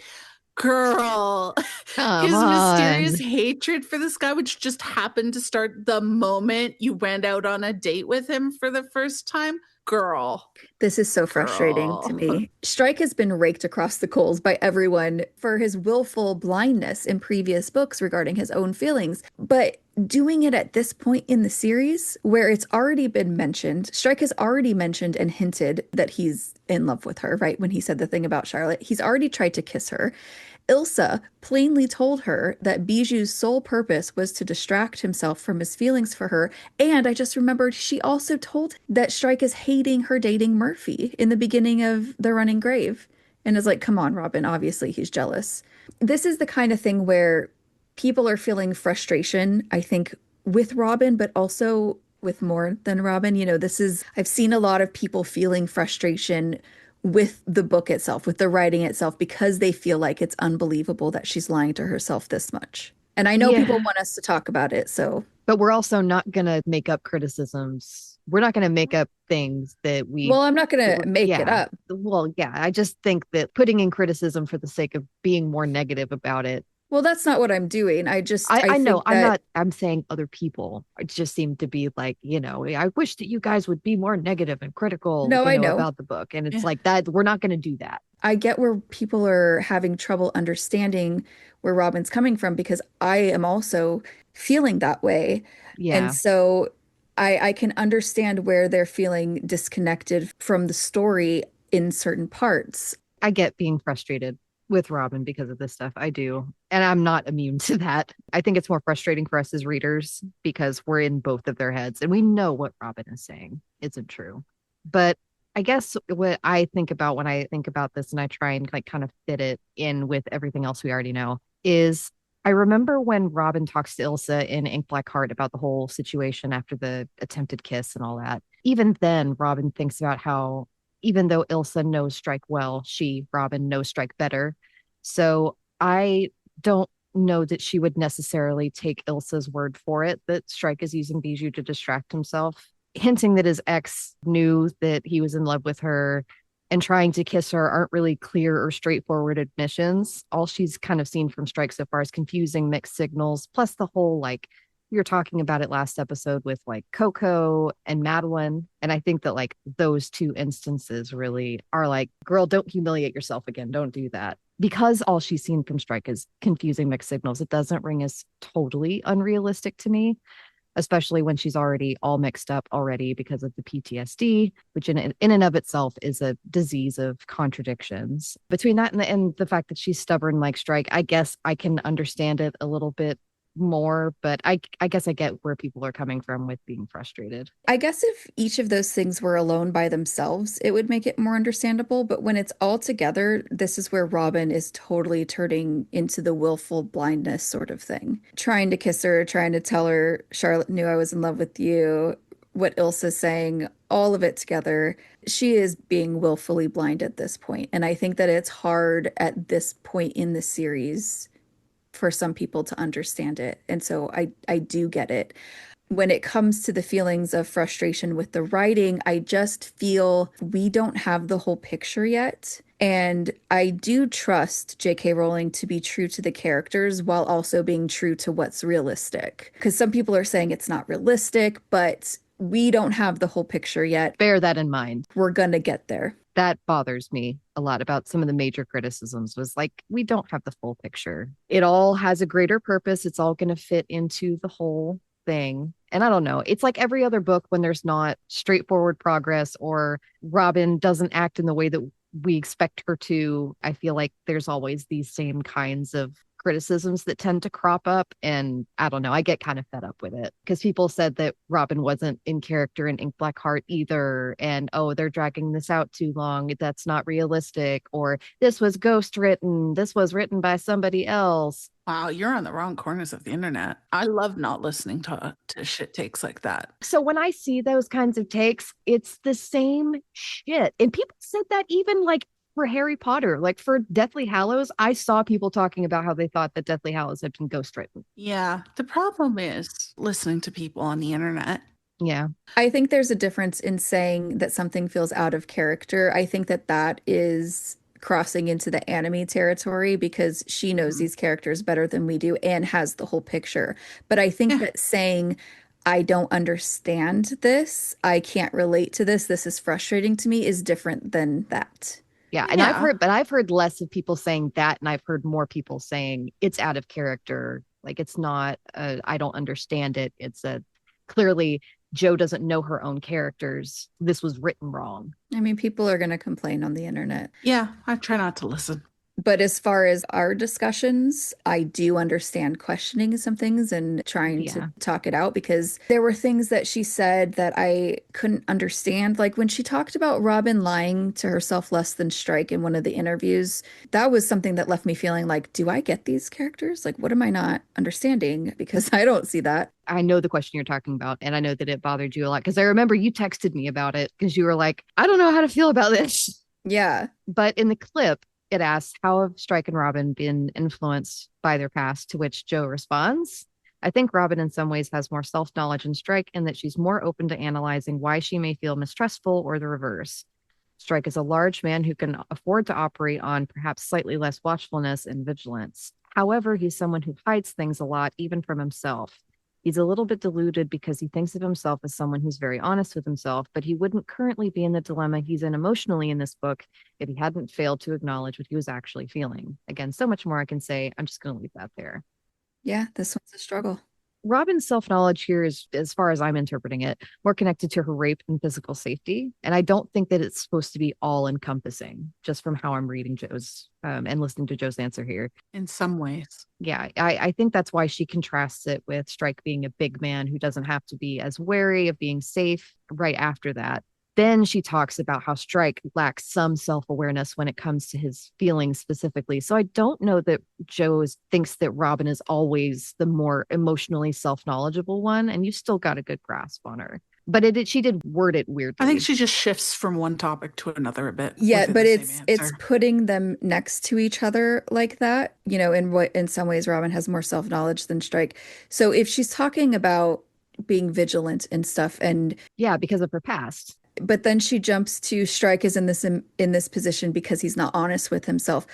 Girl, his mysterious hatred for this guy, which just happened to start the moment you went out on a date with him for the first time. Girl. This is so frustrating to me. Strike has been raked across the coals by everyone for his willful blindness in previous books regarding his own feelings. But doing it at this point in the series, where it's already been mentioned, Strike has already mentioned and hinted that he's in love with her, right? When he said the thing about Charlotte, he's already tried to kiss her. Ilsa plainly told her that Bijou's sole purpose was to distract himself from his feelings for her. And I just remembered she also told that Strike is hating her dating Murphy in the beginning of The Running Grave. And is like, come on, Robin, obviously he's jealous. This is the kind of thing where people are feeling frustration, I think, with Robin, but also with more than Robin. You know, I've seen a lot of people feeling frustration with the book itself, with the writing itself, because they feel like it's unbelievable that she's lying to herself this much. And I know people want us to talk about it, so But we're also not going to make up criticisms. We're not going to make up things that we. Well, I'm not going to make it up. Well, yeah, I just think that putting in criticism for the sake of being more negative about it. Well, that's not what I'm doing. I know. think I'm saying other people just seem to be like, I wish that you guys would be more negative and critical, No, I know. about the book. And it's like that. We're not going to do that. I get where people are having trouble understanding where Robin's coming from because I am also feeling that way. Yeah. And so I can understand where they're feeling disconnected from the story in certain parts. I get being frustrated with Robin because of this stuff. I do. And I'm not immune to that. I think it's more frustrating for us as readers because we're in both of their heads and we know what Robin is saying isn't true. But I guess what I think about when I think about this and I try and like kind of fit it in with everything else we already know is I remember when Robin talks to Ilsa in Ink Black Heart about the whole situation after the attempted kiss and all that. Even then, Robin thinks about how even though Ilsa knows Strike well, Robin, knows Strike better. So I don't know that she would necessarily take Ilsa's word for it that Strike is using Bijou to distract himself, hinting that his ex knew that he was in love with her and trying to kiss her aren't really clear or straightforward admissions. All she's kind of seen from Strike so far is confusing mixed signals, plus the whole like we were talking about it last episode with like Coco and Madeline. And I think that like those two instances really are like, girl, don't humiliate yourself again. Don't do that. Because all she's seen from Strike is confusing mixed signals, it doesn't ring as totally unrealistic to me, especially when she's already all mixed up already because of the PTSD, which in and of itself is a disease of contradictions. Between that and the fact that she's stubborn like Strike, I guess I can understand it a little bit more, but I guess I get where people are coming from with being frustrated. I guess if each of those things were alone by themselves, it would make it more understandable. But when it's all together, this is where Robin is totally turning into the willful blindness sort of thing. Trying to kiss her, trying to tell her Charlotte knew I was in love with you, what Ilsa's saying, all of it together. She is being willfully blind at this point. And I think that it's hard at this point in the series for some people to understand it. And so I do get it. When it comes to the feelings of frustration with the writing, I just feel we don't have the whole picture yet. And I do trust J.K. Rowling to be true to the characters while also being true to what's realistic. Because some people are saying it's not realistic, but we don't have the whole picture yet. Bear that in mind. We're going to get there. That bothers me a lot about some of the major criticisms was like, we don't have the full picture. It all has a greater purpose. It's all going to fit into the whole thing. And I don't know. It's like every other book when there's not straightforward progress or Robin doesn't act in the way that we expect her to. I feel like there's always these same kinds of criticisms that tend to crop up. And I don't know, I get kind of fed up with it because people said that Robin wasn't in character in Ink Black Heart either. And, oh, they're dragging this out too long. That's not realistic. Or this was ghost written. This was written by somebody else. Wow, you're on the wrong corners of the internet. I love not listening to shit takes like that. So when I see those kinds of takes, it's the same shit. And people said that even like for Harry Potter, like for Deathly Hallows, I saw people talking about how they thought that Deathly Hallows had been ghostwritten. Yeah, the problem is listening to people on the internet. Yeah. I think there's a difference in saying that something feels out of character. I think that is crossing into the anime territory because she knows these characters better than we do and has the whole picture. But I think that saying, I don't understand this, I can't relate to this is frustrating to me is different than that. Yeah, and I've heard less of people saying that, and I've heard more people saying it's out of character. Like it's not, I don't understand it. It's clearly Jo doesn't know her own characters. This was written wrong. I mean, people are going to complain on the internet. Yeah, I try not to listen. But as far as our discussions, I do understand questioning some things and trying to talk it out because there were things that she said that I couldn't understand. Like when she talked about Robin lying to herself less than Strike in one of the interviews, that was something that left me feeling like, do I get these characters? Like, what am I not understanding? Because I don't see that. I know the question you're talking about, and I know that it bothered you a lot because I remember you texted me about it because you were like, I don't know how to feel about this. Yeah. But in the clip, it asks, how have Strike and Robin been influenced by their past? To which Jo responds, I think Robin in some ways has more self-knowledge than Strike in that she's more open to analyzing why she may feel mistrustful or the reverse. Strike is a large man who can afford to operate on perhaps slightly less watchfulness and vigilance. However, he's someone who hides things a lot, even from himself. He's a little bit deluded because he thinks of himself as someone who's very honest with himself, but he wouldn't currently be in the dilemma he's in emotionally in this book if he hadn't failed to acknowledge what he was actually feeling. Again, so much more I can say. I'm just going to leave that there. Yeah, this one's a struggle. Robin's self-knowledge here is, as far as I'm interpreting it, more connected to her rape and physical safety. And I don't think that it's supposed to be all-encompassing, just from how I'm reading Joe's and listening to Joe's answer here. In some ways. Yeah, I think that's why she contrasts it with Strike being a big man who doesn't have to be as wary of being safe right after that. Then she talks about how Strike lacks some self-awareness when it comes to his feelings specifically. So I don't know that Joe thinks that Robin is always the more emotionally self-knowledgeable one, and you still got a good grasp on her. But she did word it weirdly. I think she just shifts from one topic to another a bit. Yeah, but it's putting them next to each other like that. In some ways Robin has more self-knowledge than Strike. So if she's talking about being vigilant and stuff, and yeah, because of her past. But then she jumps to Strike is in this position because he's not honest with himself.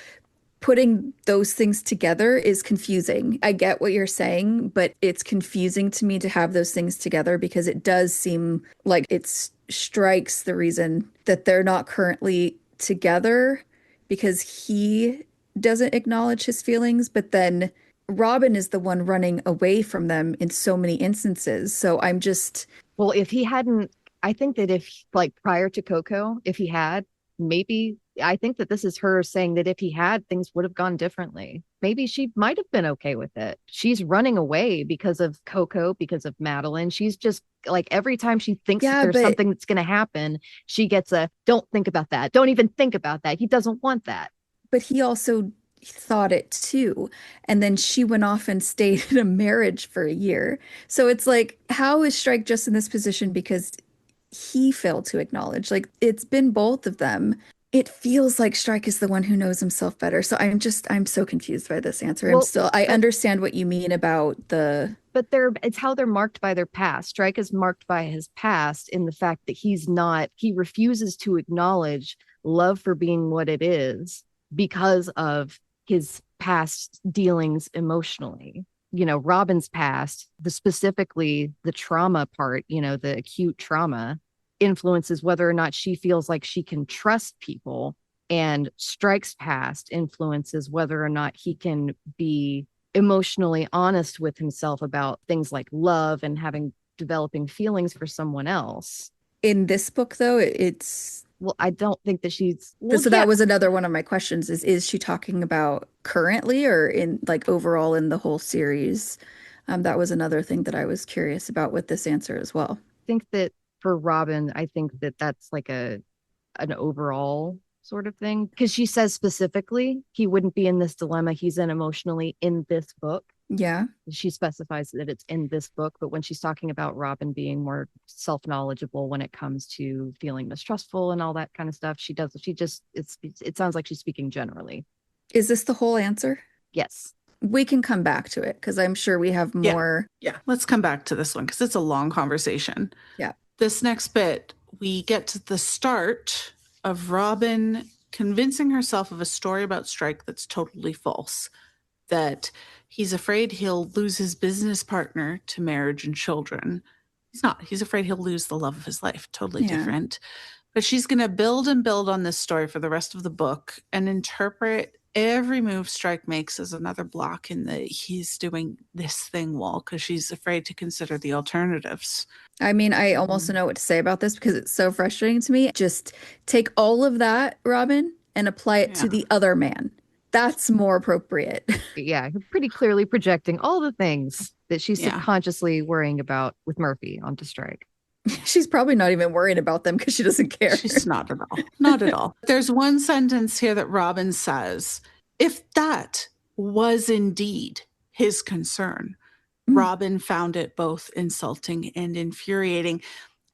Putting those things together is confusing. I get what you're saying, but it's confusing to me to have those things together because it does seem like it's Strike's the reason that they're not currently together because he doesn't acknowledge his feelings, but then Robin is the one running away from them in so many instances. So I'm just... Well, if he hadn't... I think that if, like, prior to Coco, if he had, maybe, I think that this is her saying that if he had, things would have gone differently. Maybe she might have been okay with it. She's running away because of Coco, because of Madeline. She's just, like, every time she thinks that there's something that's going to happen, she gets don't think about that. Don't even think about that. He doesn't want that. But he also thought it too. And then she went off and stayed in a marriage for a year. So it's like, how is Strike just in this position because he failed to acknowledge? Like, it's been both of them. It feels like Strike is the one who knows himself better. So I'm so confused by this answer. Well, I understand what you mean about the... But it's how they're marked by their past. Strike is marked by his past in the fact that he refuses to acknowledge love for being what it is because of his past dealings emotionally. Robin's past, specifically the trauma part, the acute trauma, influences whether or not she feels like she can trust people, and Strike's past influences whether or not he can be emotionally honest with himself about things like love and developing feelings for someone else. In this book, though, it's... Well, I don't think that she's... That was another one of my questions is she talking about currently or in, like, overall in the whole series? That was another thing that I was curious about with this answer as well. I think that for Robin, I think that that's like an overall sort of thing, because she says specifically he wouldn't be in this dilemma he's in emotionally in this book. Yeah. She specifies that it's in this book, but when she's talking about Robin being more self-knowledgeable when it comes to feeling mistrustful and all that kind of stuff, it sounds like she's speaking generally. Is this the whole answer? Yes. We can come back to it because I'm sure we have more. Yeah, let's come back to this one because it's a long conversation. Yeah. This next bit, we get to the start of Robin convincing herself of a story about Strike that's totally false. That he's afraid he'll lose his business partner to marriage and children. He's not. He's afraid he'll lose the love of his life. Totally different. But she's going to build and build on this story for the rest of the book and interpret every move Strike makes as another block in the he's doing this thing wall because she's afraid to consider the alternatives. I mean, I almost don't know what to say about this because it's so frustrating to me. Just take all of that, Robin, and apply it to the other man. That's more appropriate. Yeah, pretty clearly projecting all the things that she's subconsciously worrying about with Murphy onto Strike. She's probably not even worried about them because she doesn't care. She's not at all. Not at all. There's one sentence here that Robin says, if that was indeed his concern, Robin found it both insulting and infuriating.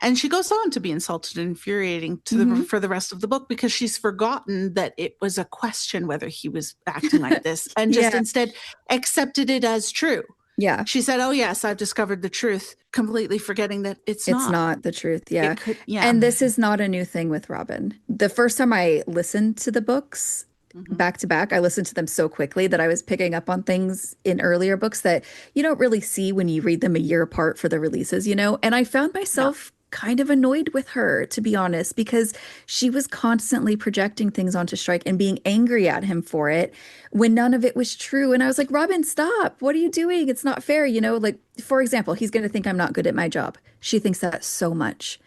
And she goes on to be insulted and infuriating for the rest of the book because she's forgotten that it was a question whether he was acting like this and just instead accepted it as true. Yeah. She said, oh, yes, I've discovered the truth, completely forgetting that it's not the truth. Yeah. It could, yeah. And this is not a new thing with Robin. The first time I listened to the books back to back, I listened to them so quickly that I was picking up on things in earlier books that you don't really see when you read them a year apart for the releases, you know? And I found myself kind of annoyed with her, to be honest, because she was constantly projecting things onto Strike and being angry at him for it when none of it was true. And I was like, Robin, stop. What are you doing? It's not fair. You know, like, for example, he's going to think I'm not good at my job. She thinks that so much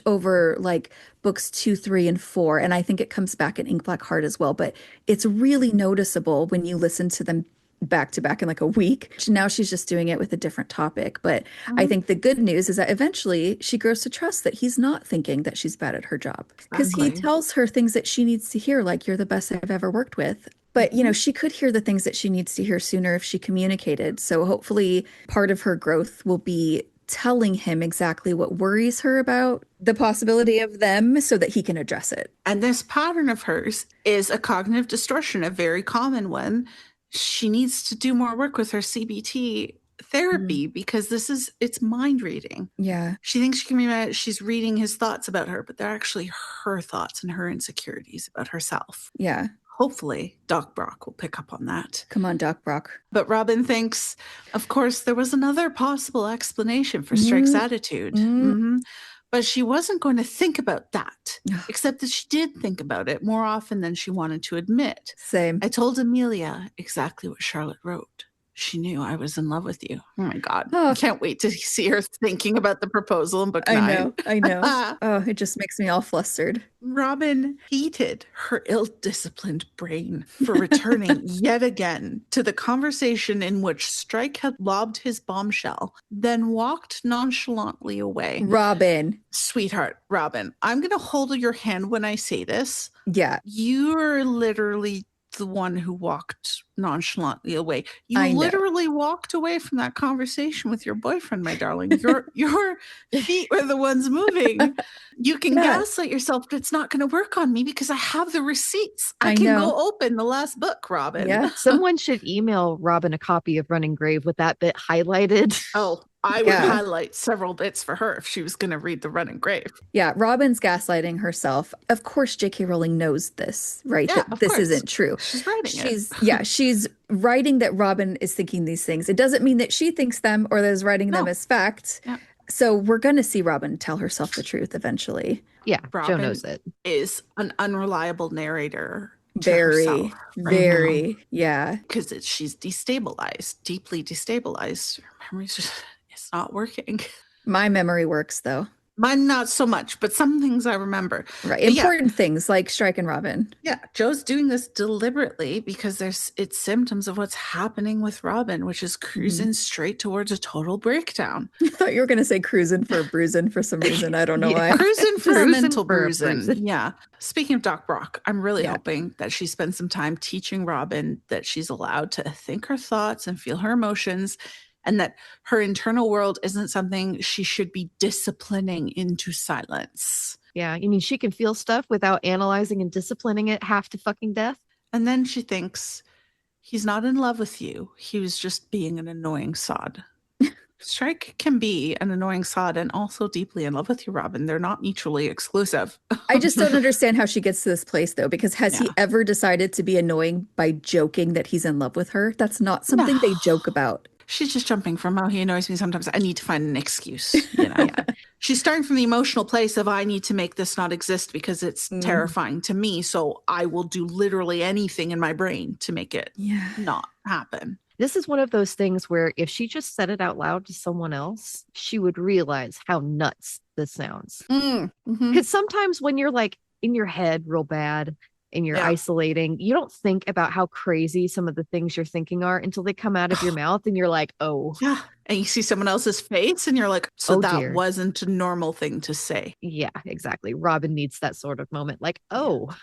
over like books 2, 3, and 4. And I think it comes back in Ink Black Heart as well. But it's really noticeable when you listen to them back to back in like a week. Now she's just doing it with a different topic. But I think the good news is that eventually she grows to trust that he's not thinking that she's bad at her job, because he tells her things that she needs to hear, like, you're the best I've ever worked with. But, you know, she could hear the things that she needs to hear sooner if she communicated. So hopefully part of her growth will be telling him exactly what worries her about the possibility of them so that he can address it. And this pattern of hers is a cognitive distortion, a very common one. She needs to do more work with her CBT therapy because it's mind reading. Yeah. She thinks she's reading his thoughts about her, but they're actually her thoughts and her insecurities about herself. Yeah. Hopefully, Doc Brock will pick up on that. Come on, Doc Brock. But Robin thinks, of course, there was another possible explanation for Strike's attitude. But she wasn't going to think about that, except that she did think about it more often than she wanted to admit. Same. I told Amelia exactly what Charlotte wrote. She knew I was in love with you. Oh my God. I can't wait to see her thinking about the proposal in book 9. I know. Oh, it just makes me all flustered. Robin hated her ill-disciplined brain for returning yet again to the conversation in which Strike had lobbed his bombshell, then walked nonchalantly away. Robin. Sweetheart, Robin, I'm going to hold your hand when I say this. Yeah. You're literally the one who walked nonchalantly away. You literally walked away from that conversation with your boyfriend, my darling. Your feet were the ones moving. You can gaslight yourself, but it's not going to work on me because I have the receipts. I can go open the last book, Robin. Yeah. Someone should email Robin a copy of Running Grave with that bit highlighted. Oh, I would highlight several bits for her if she was going to read the Running Grave. Yeah, Robin's gaslighting herself. Of course, J.K. Rowling knows this, right? Yeah, that this course. Isn't true. She's writing it. Yeah, she's writing that Robin is thinking these things. It doesn't mean that she thinks them or that is writing them as fact. Yeah. So we're going to see Robin tell herself the truth eventually. Yeah, Robin Jo knows it. Is an unreliable narrator. Very, yeah. Because she's destabilized, deeply destabilized. Her memory's just, it's not working. My memory works, though. Mine not so much, but some things I remember. Right. Important things like Strike and Robin. Yeah. Jo's doing this deliberately because it's symptoms of what's happening with Robin, which is cruising straight towards a total breakdown. I thought you were going to say cruising for bruising for some reason. I don't know why. Cruising for mental bruising. Yeah. Speaking of Doc Brock, I'm really hoping that she spends some time teaching Robin that she's allowed to think her thoughts and feel her emotions, and that her internal world isn't something she should be disciplining into silence. Yeah, you mean she can feel stuff without analyzing and disciplining it half to fucking death? And then she thinks, he's not in love with you. He was just being an annoying sod. Strike can be an annoying sod and also deeply in love with you, Robin. They're not mutually exclusive. I just don't understand how she gets to this place, though, because has he ever decided to be annoying by joking that he's in love with her? That's not something they joke about. She's just jumping from, oh, he annoys me sometimes. I need to find an excuse. You know? She's starting from the emotional place of, I need to make this not exist because it's terrifying to me. So I will do literally anything in my brain to make it not happen. This is one of those things where if she just said it out loud to someone else, she would realize how nuts this sounds. Because sometimes when you're like in your head real bad, and you're isolating, you don't think about how crazy some of the things you're thinking are until they come out of your mouth and you're like, oh. Yeah. And you see someone else's face and you're like, so that wasn't a normal thing to say. Yeah, exactly. Robin needs that sort of moment. Like, oh.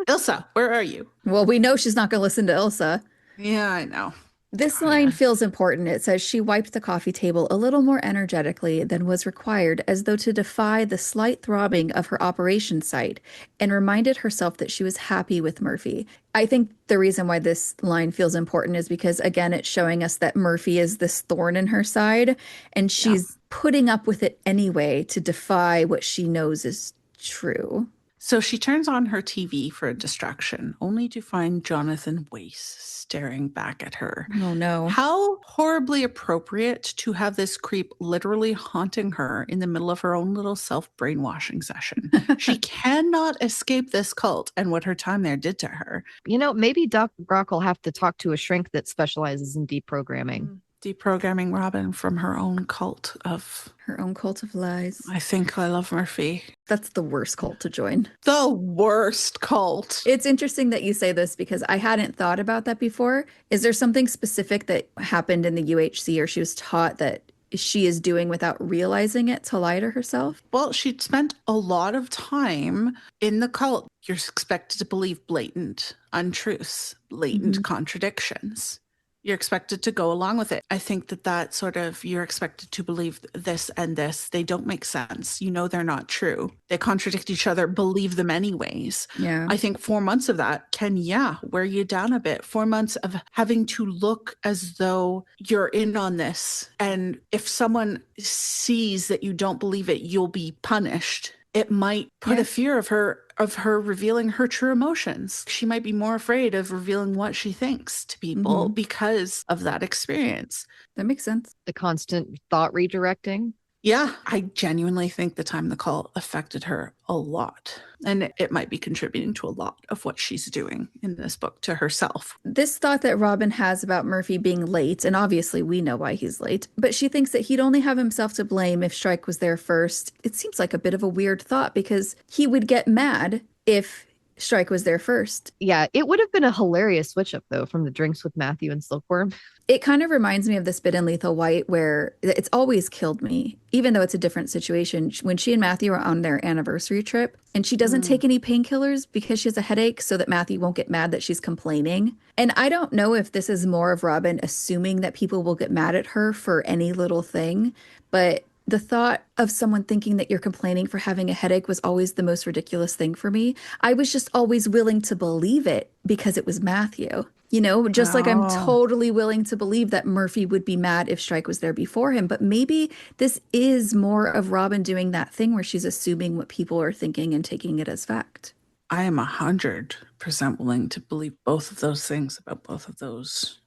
Ilsa, where are you? Well, we know she's not going to listen to Ilsa. Yeah, I know. This line feels important. It says she wiped the coffee table a little more energetically than was required, as though to defy the slight throbbing of her operation site, and reminded herself that she was happy with Murphy. I think the reason why this line feels important is because, again, it's showing us that Murphy is this thorn in her side, and she's putting up with it anyway to defy what she knows is true. So she turns on her TV for a distraction, only to find Jonathan Weiss staring back at her. Oh, no. How horribly appropriate to have this creep literally haunting her in the middle of her own little self-brainwashing session. She cannot escape this cult and what her time there did to her. You know, maybe Dr. Brock will have to talk to a shrink that specializes in deprogramming. Deprogramming Robin from her own cult of... Her own cult of lies. I think I love Murphy. That's the worst cult to join. The worst cult. It's interesting that you say this because I hadn't thought about that before. Is there something specific that happened in the UHC or she was taught that she is doing without realizing it to lie to herself? Well, she'd spent a lot of time in the cult. You're expected to believe blatant untruths, blatant contradictions. You're expected to go along with it. I think that sort of, you're expected to believe this and this. They don't make sense. You know, they're not true. They contradict each other. Believe them anyways. Yeah. I think 4 months of that can, wear you down a bit. 4 months of having to look as though you're in on this. And if someone sees that you don't believe it, you'll be punished. It might put a fear of her revealing her true emotions. She might be more afraid of revealing what she thinks to people because of that experience. That makes sense. The constant thought redirecting. Yeah, I genuinely think the time in the cult affected her a lot. And it might be contributing to a lot of what she's doing in this book to herself. This thought that Robin has about Murphy being late, and obviously we know why he's late, but she thinks that he'd only have himself to blame if Strike was there first. It seems like a bit of a weird thought because he would get mad if Strike was there first. Yeah, it would have been a hilarious switch up, though, from the drinks with Matthew and Silkworm. It kind of reminds me of this bit in Lethal White where it's always killed me, even though it's a different situation. When she and Matthew are on their anniversary trip and she doesn't take any painkillers because she has a headache so that Matthew won't get mad that she's complaining. And I don't know if this is more of Robin assuming that people will get mad at her for any little thing, but the thought of someone thinking that you're complaining for having a headache was always the most ridiculous thing for me. I was just always willing to believe it because it was Matthew. You know, just like I'm totally willing to believe that Murphy would be mad if Strike was there before him. But maybe this is more of Robin doing that thing where she's assuming what people are thinking and taking it as fact. I am 100% willing to believe both of those things about both of those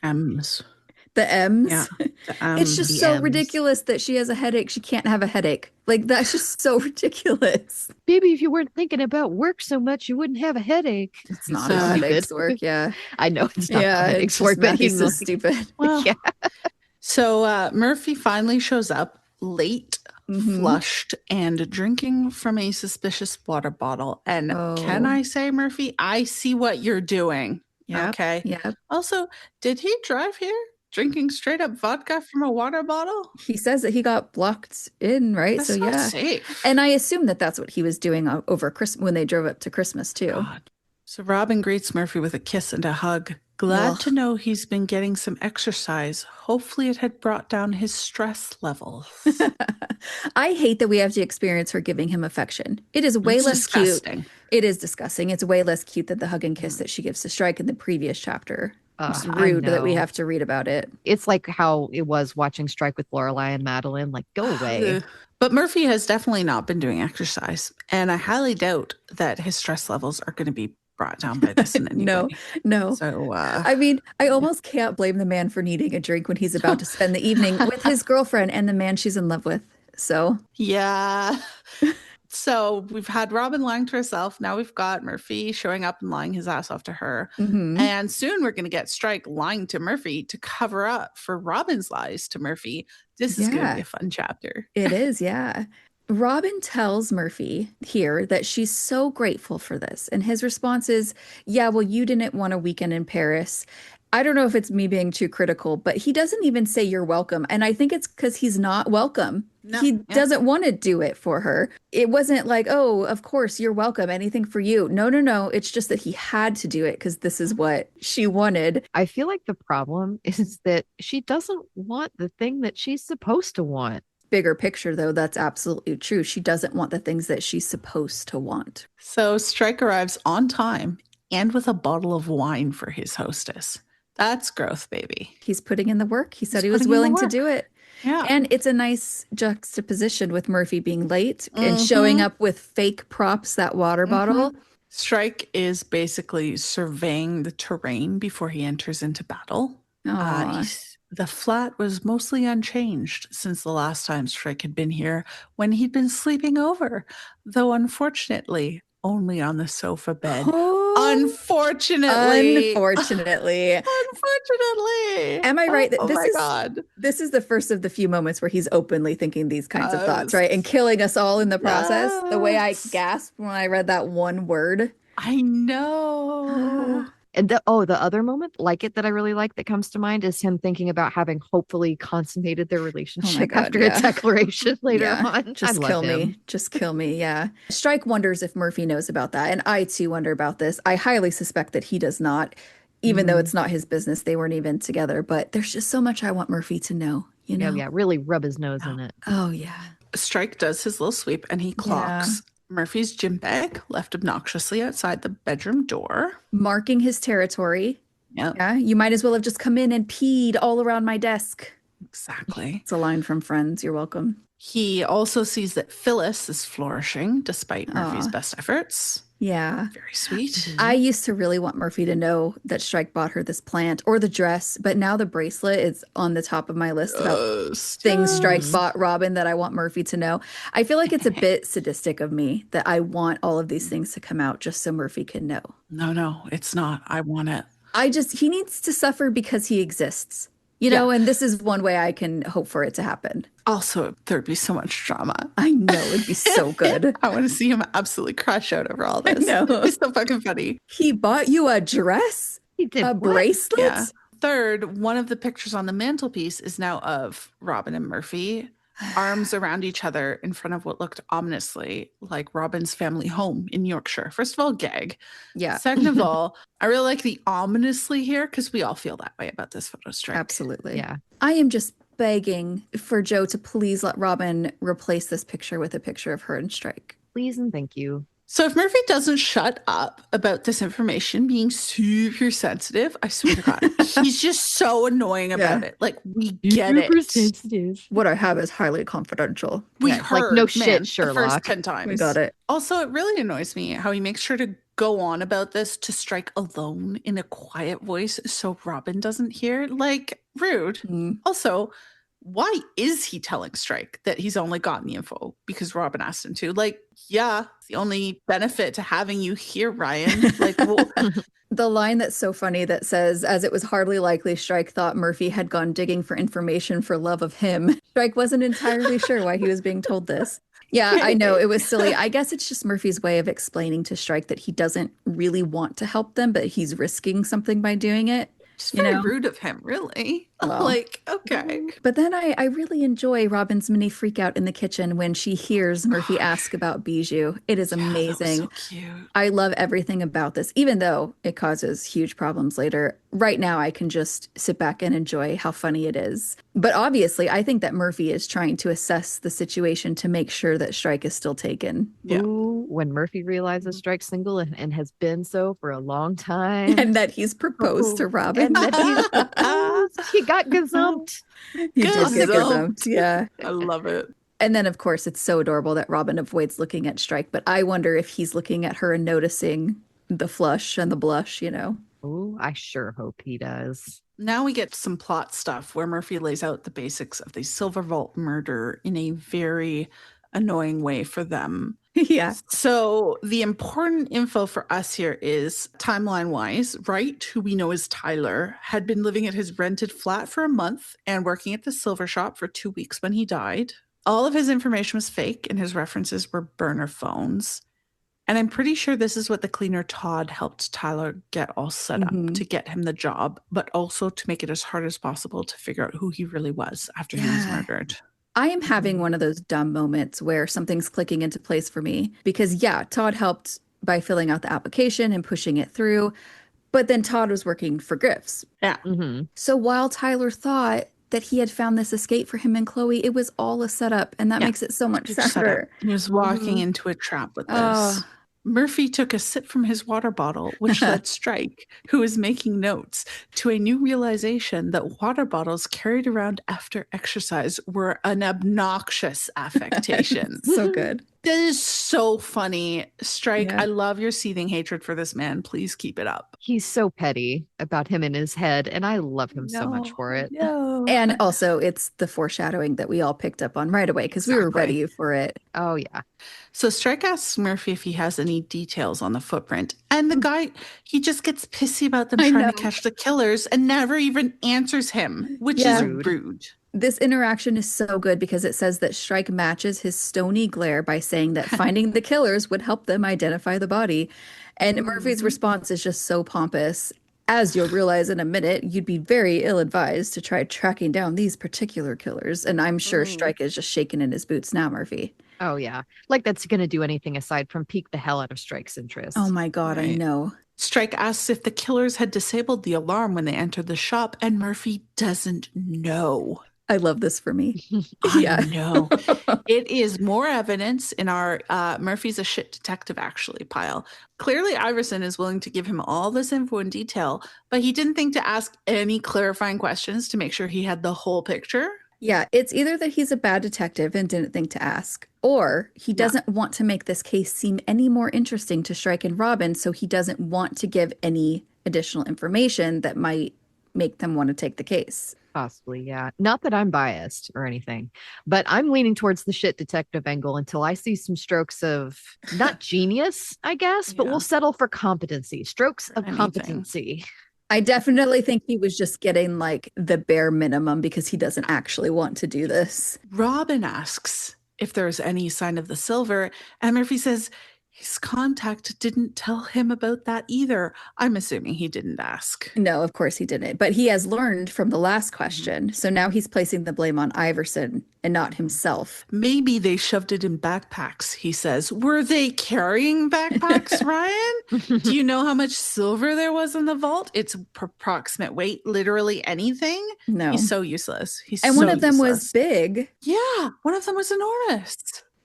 M's. The M's? Yeah, the M's. It's just so ridiculous that she has a headache. She can't have a headache. Like, that's just so ridiculous. Maybe if you weren't thinking about work so much, you wouldn't have a headache. It's not how headaches work, yeah. I know it's not how headaches work, but he's so stupid. Well, So Murphy finally shows up late, flushed, and drinking from a suspicious water bottle. And can I say, Murphy, I see what you're doing. Yeah. Okay. Yeah. Also, did he drive here? Drinking straight up vodka from a water bottle? He says that he got blocked in, right? That's not safe. And I assume that that's what he was doing over Christmas when they drove up to Christmas too. God. So Robin greets Murphy with a kiss and a hug. Glad to know he's been getting some exercise. Hopefully it had brought down his stress levels. I hate that we have to experience her giving him affection. It is way less disgusting. Cute. It is disgusting. It's way less cute than the hug and kiss that she gives to Strike in the previous chapter. It's rude that we have to read about it. It's like how it was watching Strike with Lorelai and Madeline. Like, go away. But Murphy has definitely not been doing exercise. And I highly doubt that his stress levels are going to be brought down by this in any way. No. So, I mean, I almost can't blame the man for needing a drink when he's about to spend the evening with his girlfriend and the man she's in love with. So. Yeah. So we've had Robin lying to herself. Now we've got Murphy showing up and lying his ass off to her. And soon we're going to get Strike lying to Murphy to cover up for Robin's lies to Murphy. This is going to be a fun chapter. It is, yeah. Robin tells Murphy here that she's so grateful for this. And his response is, yeah, well, you didn't want a weekend in Paris. I don't know if it's me being too critical, but he doesn't even say you're welcome. And I think it's because he's not welcome. No, he yeah. doesn't want to do it for her. It wasn't like, oh, of course, you're welcome. Anything for you. No, no, no. It's just that he had to do it because this is what she wanted. I feel like the problem is that she doesn't want the thing that she's supposed to want. Bigger picture, though, that's absolutely true. She doesn't want the things that she's supposed to want. So Strike arrives on time and with a bottle of wine for his hostess. That's growth, baby. He's putting in the work. He said He's he was putting in the willing to work. do it. Yeah. And it's a nice juxtaposition with Murphy being late and showing up with fake props, that water bottle. Strike is basically surveying the terrain before he enters into battle. The flat was mostly unchanged since the last time Strike had been here, when he'd been sleeping over, though unfortunately only on the sofa bed. Unfortunately. Unfortunately. Am I right that this is the first of the few moments where he's openly thinking these kinds of thoughts, right? And killing us all in the process. The way I gasped when I read that one word. I know. And the other moment like it that I really like that comes to mind is him thinking about having hopefully consummated their relationship after a declaration later on. Just kill me. Just kill me. Yeah. Strike wonders if Murphy knows about that. And I too wonder about this. I highly suspect that he does not, even though it's not his business. They weren't even together. But there's just so much I want Murphy to know, you know? Yeah, really rub his nose in it. Oh, yeah. Strike does his little sweep and he clocks Murphy's gym bag left obnoxiously outside the bedroom door. Marking his territory. Yep. Yeah. You might as well have just come in and peed all around my desk. Exactly. It's a line from Friends. You're welcome. He also sees that Phyllis is flourishing despite Murphy's best efforts. Yeah. Very sweet. I used to really want Murphy to know that Strike bought her this plant or the dress, but now the bracelet is on the top of my list about things Strike bought Robin that I want Murphy to know. I feel like it's a bit sadistic of me that I want all of these things to come out just so Murphy can know. No, it's not. I want it. He needs to suffer because he exists. You know, and this is one way I can hope for it to happen. Also, there'd be so much drama. I know, it'd be so good. I want to see him absolutely crash out over all this. I know. It's so fucking funny. He bought you a dress? He did a bracelet? Yeah. Third, one of the pictures on the mantelpiece is now of Robin and Murphy, arms around each other in front of what looked ominously like Robin's family home in Yorkshire. First of all, gag. Yeah. Second of all, I really like the ominously here because we all feel that way about this photo Strike. Absolutely. Yeah. I am just begging for Joe to please let Robin replace this picture with a picture of her and Strike. Please and thank you. So if Murphy doesn't shut up about this information being super sensitive, I swear to God, he's just so annoying about it. Like, we get super it. sensitive. What I have is highly confidential. We heard, like, no shit, Sherlock. the first 10 times. We got it. Also, it really annoys me how he makes sure to go on about this to Strike alone in a quiet voice so Robin doesn't hear. Like, rude. Also, why is he telling Strike that he's only gotten the info because Robin asked him to? Like, yeah, it's the only benefit to having you here, Ryan. Like, well, the line that's so funny that says, as it was hardly likely Strike thought Murphy had gone digging for information for love of him. Strike wasn't entirely sure why he was being told this. Yeah, I know. It was silly. I guess it's just Murphy's way of explaining to Strike that he doesn't really want to help them, but he's risking something by doing it. It's very rude of him, really. Well, like, okay. But then I really enjoy Robin's mini freak out in the kitchen when she hears Murphy ask about Bijou. It is amazing. That was so cute. I love everything about this, even though it causes huge problems later. Right now, I can just sit back and enjoy how funny it is. But obviously, I think that Murphy is trying to assess the situation to make sure that Strike is still taken. Yeah. Ooh, when Murphy realizes Strike's single and has been so for a long time. And that he's proposed to Robin. And that he's proposed. He got gazumped. He did get gazumped, yeah. I love it. And then, of course, it's so adorable that Robin avoids looking at Strike. But I wonder if he's looking at her and noticing the flush and the blush, you know? Oh, I sure hope he does. Now we get some plot stuff where Murphy lays out the basics of the Silver Vault murder in a very annoying way for them. Yeah. So the important info for us here is timeline-wise, Wright, who we know as Tyler, had been living at his rented flat for a month and working at the silver shop for 2 weeks when he died. All of his information was fake and his references were burner phones. And I'm pretty sure this is what the cleaner Todd helped Tyler get all set up to get him the job, but also to make it as hard as possible to figure out who he really was after he was murdered. I am having one of those dumb moments where something's clicking into place for me because, yeah, Todd helped by filling out the application and pushing it through, but then Todd was working for Griff's. Yeah. So while Tyler thought that he had found this escape for him and Chloe, it was all a setup, and that makes it so much sadder. He was walking into a trap with this. Murphy took a sip from his water bottle, which led Strike, who was making notes, to a new realization that water bottles carried around after exercise were an obnoxious affectation. So good. That is so funny. Strike, I love your seething hatred for this man. Please keep it up. He's so petty about him in his head, and I love him so much for it. And also, it's the foreshadowing that we all picked up on right away because we were ready for it. Oh, yeah. So Strike asks Murphy if he has any details on the footprint. And the guy, he just gets pissy about them trying to catch the killers and never even answers him, which is rude. This interaction is so good because it says that Strike matches his stony glare by saying that finding the killers would help them identify the body. And Murphy's response is just so pompous. As you'll realize in a minute, you'd be very ill-advised to try tracking down these particular killers. And I'm sure Strike is just shaking in his boots now, Murphy. Oh, yeah. Like that's going to do anything aside from pique the hell out of Strike's interest. Oh, my God, I know. Strike asks if the killers had disabled the alarm when they entered the shop, and Murphy doesn't know. I love this for me. I know. It is more evidence in our Murphy's a shit detective actually pile. Clearly, Iverson is willing to give him all this info in detail, but he didn't think to ask any clarifying questions to make sure he had the whole picture. Yeah, it's either that he's a bad detective and didn't think to ask, or he doesn't want to make this case seem any more interesting to Strike and Robin, so he doesn't want to give any additional information that might make them want to take the case. Possibly, yeah. Not that I'm biased or anything, but I'm leaning towards the shit detective angle until I see some strokes of not genius, I guess, but we'll settle for competency. Strokes of competency. I definitely think he was just getting like the bare minimum because he doesn't actually want to do this. Robin asks if there's any sign of the silver, and Murphy says his contact didn't tell him about that either. I'm assuming he didn't ask. No, of course he didn't. But he has learned from the last question. So now he's placing the blame on Iverson and not himself. Maybe they shoved it in backpacks, he says. Were they carrying backpacks, Ryan? Do you know how much silver there was in the vault? Its approximate weight, literally anything? No. He's so useless. And one of them was big. Yeah, one of them was enormous.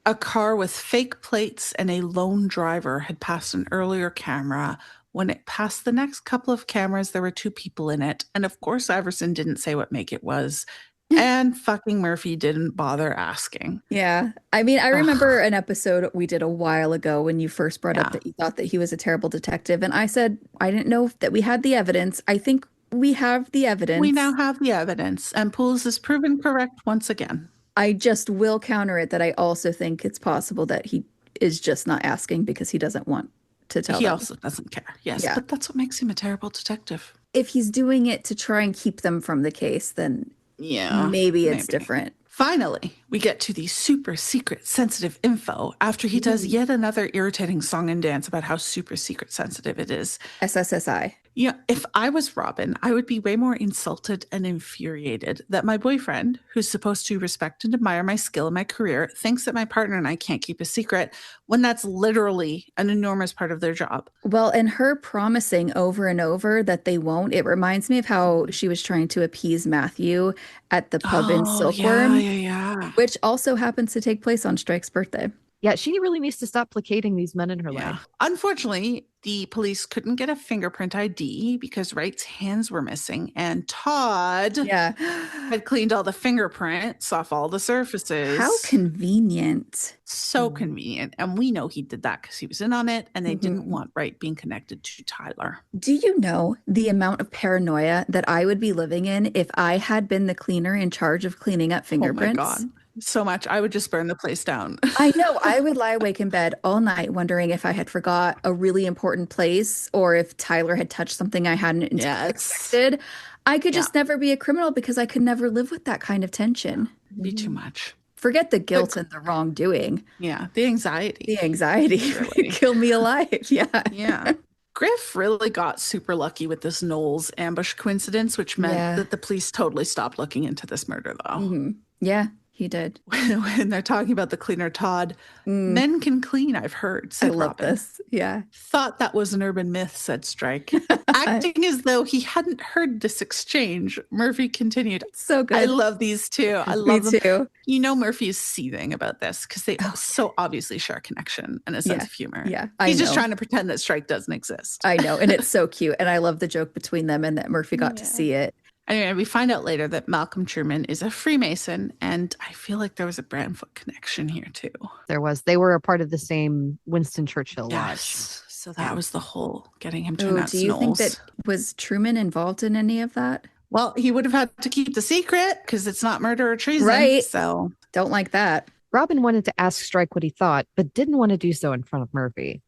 A car with fake plates and a lone driver had passed an earlier camera. When it passed the next couple of cameras, there were two people in it. And of course, Iverson didn't say what make it was. And fucking Murphy didn't bother asking. Yeah. I mean, I remember an episode we did a while ago when you first brought up that you thought that he was a terrible detective. And I said, I didn't know that we had the evidence. I think we have the evidence. We now have the evidence. And Pools is proven correct once again. I just will counter it that I also think it's possible that he is just not asking because he doesn't want to tell them. He also doesn't care. Yes, but that's what makes him a terrible detective. If he's doing it to try and keep them from the case, then maybe it's different. Finally, we get to the super secret sensitive info after he does yet another irritating song and dance about how super secret sensitive it is. SSSI. Yeah, if I was Robin, I would be way more insulted and infuriated that my boyfriend, who's supposed to respect and admire my skill and my career, thinks that my partner and I can't keep a secret when that's literally an enormous part of their job. Well, and her promising over and over that they won't, it reminds me of how she was trying to appease Matthew at the pub in Silkworm, which also happens to take place on Strike's birthday. Yeah, she really needs to stop placating these men in her life. Unfortunately, the police couldn't get a fingerprint ID because Wright's hands were missing, and Todd had cleaned all the fingerprints off all the surfaces. How convenient. So convenient. And we know he did that because he was in on it, and they didn't want Wright being connected to Tyler. Do you know the amount of paranoia that I would be living in if I had been the cleaner in charge of cleaning up fingerprints? Oh my God. So much. I would just burn the place down. I know. I would lie awake in bed all night wondering if I had forgot a really important place or if Tyler had touched something I hadn't expected. I could just never be a criminal because I could never live with that kind of tension. It'd be too much. Forget the guilt and the wrongdoing. Yeah, the anxiety. The anxiety. Really. Kill me alive. Yeah. Yeah. Griff really got super lucky with this Knowles ambush coincidence, which meant that the police totally stopped looking into this murder, though. Yeah, he did. When they're talking about the cleaner Todd, men can clean, I've heard, said I love Robin. this. Yeah. Thought that was an urban myth, said Strike. Acting as though he hadn't heard this exchange, Murphy continued. So good. I love these two. I love Me them. too. You know Murphy is seething about this because they so obviously share a connection and a sense of humor. Yeah, He's just trying to pretend that Strike doesn't exist. I know, and it's so cute. And I love the joke between them and that Murphy got to see it. Anyway, we find out later that Malcolm Truman is a Freemason, and I feel like there was a Brandfoot connection here too. There was. They were a part of the same Winston Churchill Lodge. So that was the whole getting him to announce Do you Knowles. think that was Truman involved in any of that? Well, he would have had to keep the secret because it's not murder or treason. Right. So don't like that. Robin wanted to ask Strike what he thought, but didn't want to do so in front of Murphy.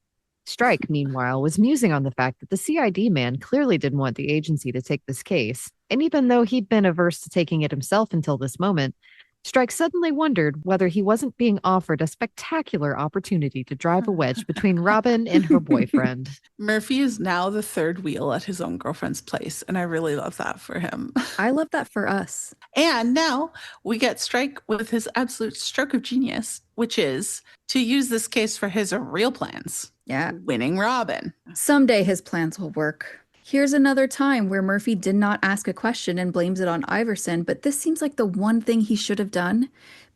Strike, meanwhile, was musing on the fact that the CID man clearly didn't want the agency to take this case, and even though he'd been averse to taking it himself until this moment, Strike suddenly wondered whether he wasn't being offered a spectacular opportunity to drive a wedge between Robin and her boyfriend. Murphy is now the third wheel at his own girlfriend's place, and I really love that for him. I love that for us. And now we get Strike with his absolute stroke of genius, which is to use this case for his real plans. Yeah. Winning Robin. Someday his plans will work. Here's another time where Murphy did not ask a question and blames it on Iverson, but this seems like the one thing he should have done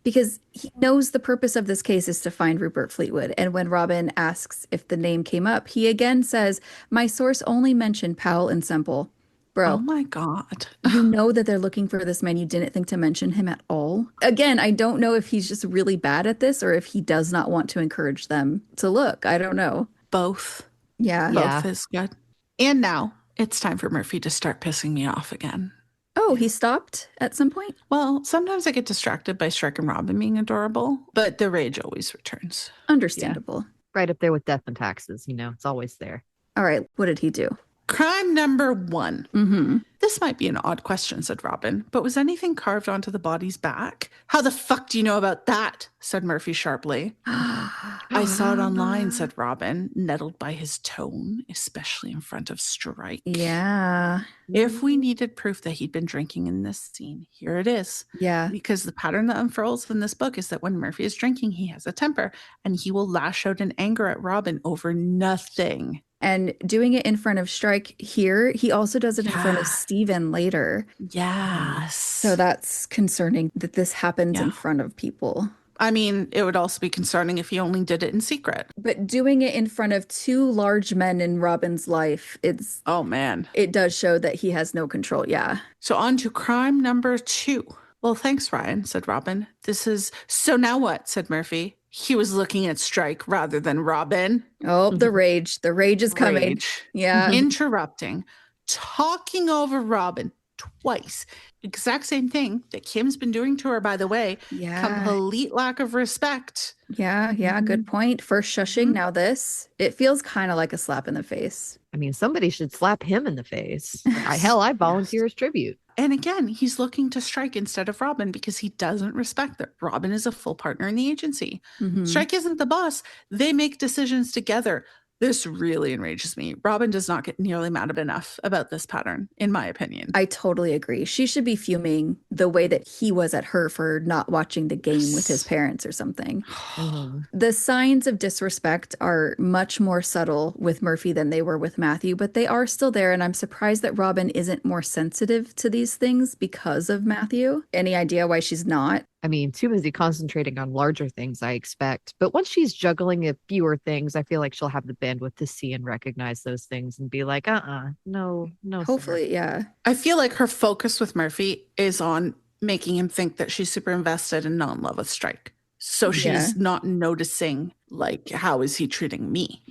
because he knows the purpose of this case is to find Rupert Fleetwood. And when Robin asks if the name came up, he again says, my source only mentioned Powell and Semple. Bro. Oh my God. You know that they're looking for this man. You didn't think to mention him at all. Again, I don't know if he's just really bad at this or if he does not want to encourage them to look. I don't know. Both. Yeah. Both is good. And now it's time for Murphy to start pissing me off again. Oh, he stopped at some point? Well, sometimes I get distracted by Strike and Robin being adorable, but the rage always returns. Understandable. Right up there with death and taxes, it's always there. All right, what did he do? Crime number 1. Mm-hmm. This might be an odd question, said Robin, but was anything carved onto the body's back? How the fuck do you know about that? Said Murphy sharply. I saw it online, said Robin, nettled by his tone, especially in front of Strike. Yeah. If we needed proof that he'd been drinking in this scene, here it is. Yeah. Because the pattern that unfurls in this book is that when Murphy is drinking, he has a temper and he will lash out in anger at Robin over nothing. And doing it in front of Strike here, he also does it in front of Steven later. Yes. So that's concerning that this happens in front of people. I mean, it would also be concerning if he only did it in secret. But doing it in front of two large men in Robin's life, oh man, it does show that he has no control. Yeah. So on to crime number 2. Well, thanks, Ryan, said Robin. So now what? Said Murphy. He was looking at Strike rather than Robin. Oh, the rage. The rage is coming. Rage. Yeah. Interrupting. Talking over Robin twice. Exact same thing that Kim's been doing to her, by the way. Yeah. Complete lack of respect. Yeah. Good point. First shushing, now this. It feels kind of like a slap in the face. I mean, somebody should slap him in the face. I volunteer as tribute. And again, he's looking to Strike instead of Robin because he doesn't respect that Robin is a full partner in the agency. Mm-hmm. Strike isn't the boss. They make decisions together. This really enrages me. Robin does not get nearly mad enough about this pattern, in my opinion. I totally agree. She should be fuming the way that he was at her for not watching the game with his parents or something. The signs of disrespect are much more subtle with Murphy than they were with Matthew, but they are still there. And I'm surprised that Robin isn't more sensitive to these things because of Matthew. Any idea why she's not? I mean, too busy concentrating on larger things, I expect. But once she's juggling a fewer things, I feel like she'll have the bandwidth to see and recognize those things and be like, no. Hopefully, sir. yeah. I feel like her focus with Murphy is on making him think that she's super invested and not in love with Strike. So she's not noticing, like, how is he treating me,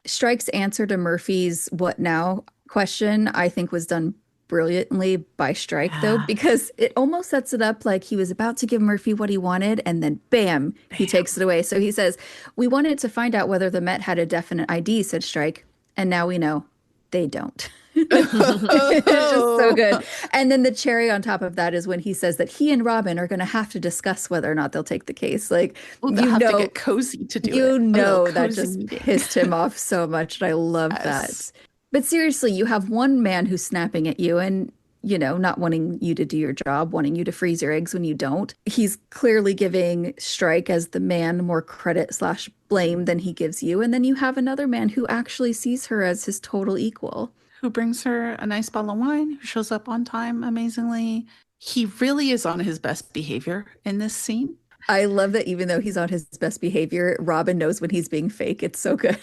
Strike's answer to Murphy's what now question, I think, was done brilliantly by Strike, though, because it almost sets it up like he was about to give Murphy what he wanted, and then bam, he takes it away. So he says, we wanted to find out whether the Met had a definite ID, said Strike, and now we know they don't. It's just so good. And then the cherry on top of that is when he says that he and Robin are going to have to discuss whether or not they'll take the case. Like, they'll have to get cozy to do it. You know, that just pissed him off so much. And I love that. But seriously, you have one man who's snapping at you and, you know, not wanting you to do your job, wanting you to freeze your eggs when you don't. He's clearly giving Strike as the man more credit / blame than he gives you. And then you have another man who actually sees her as his total equal. Who brings her a nice bottle of wine, who shows up on time amazingly. He really is on his best behavior in this scene. I love that even though he's on his best behavior, Robin knows when he's being fake. It's so good.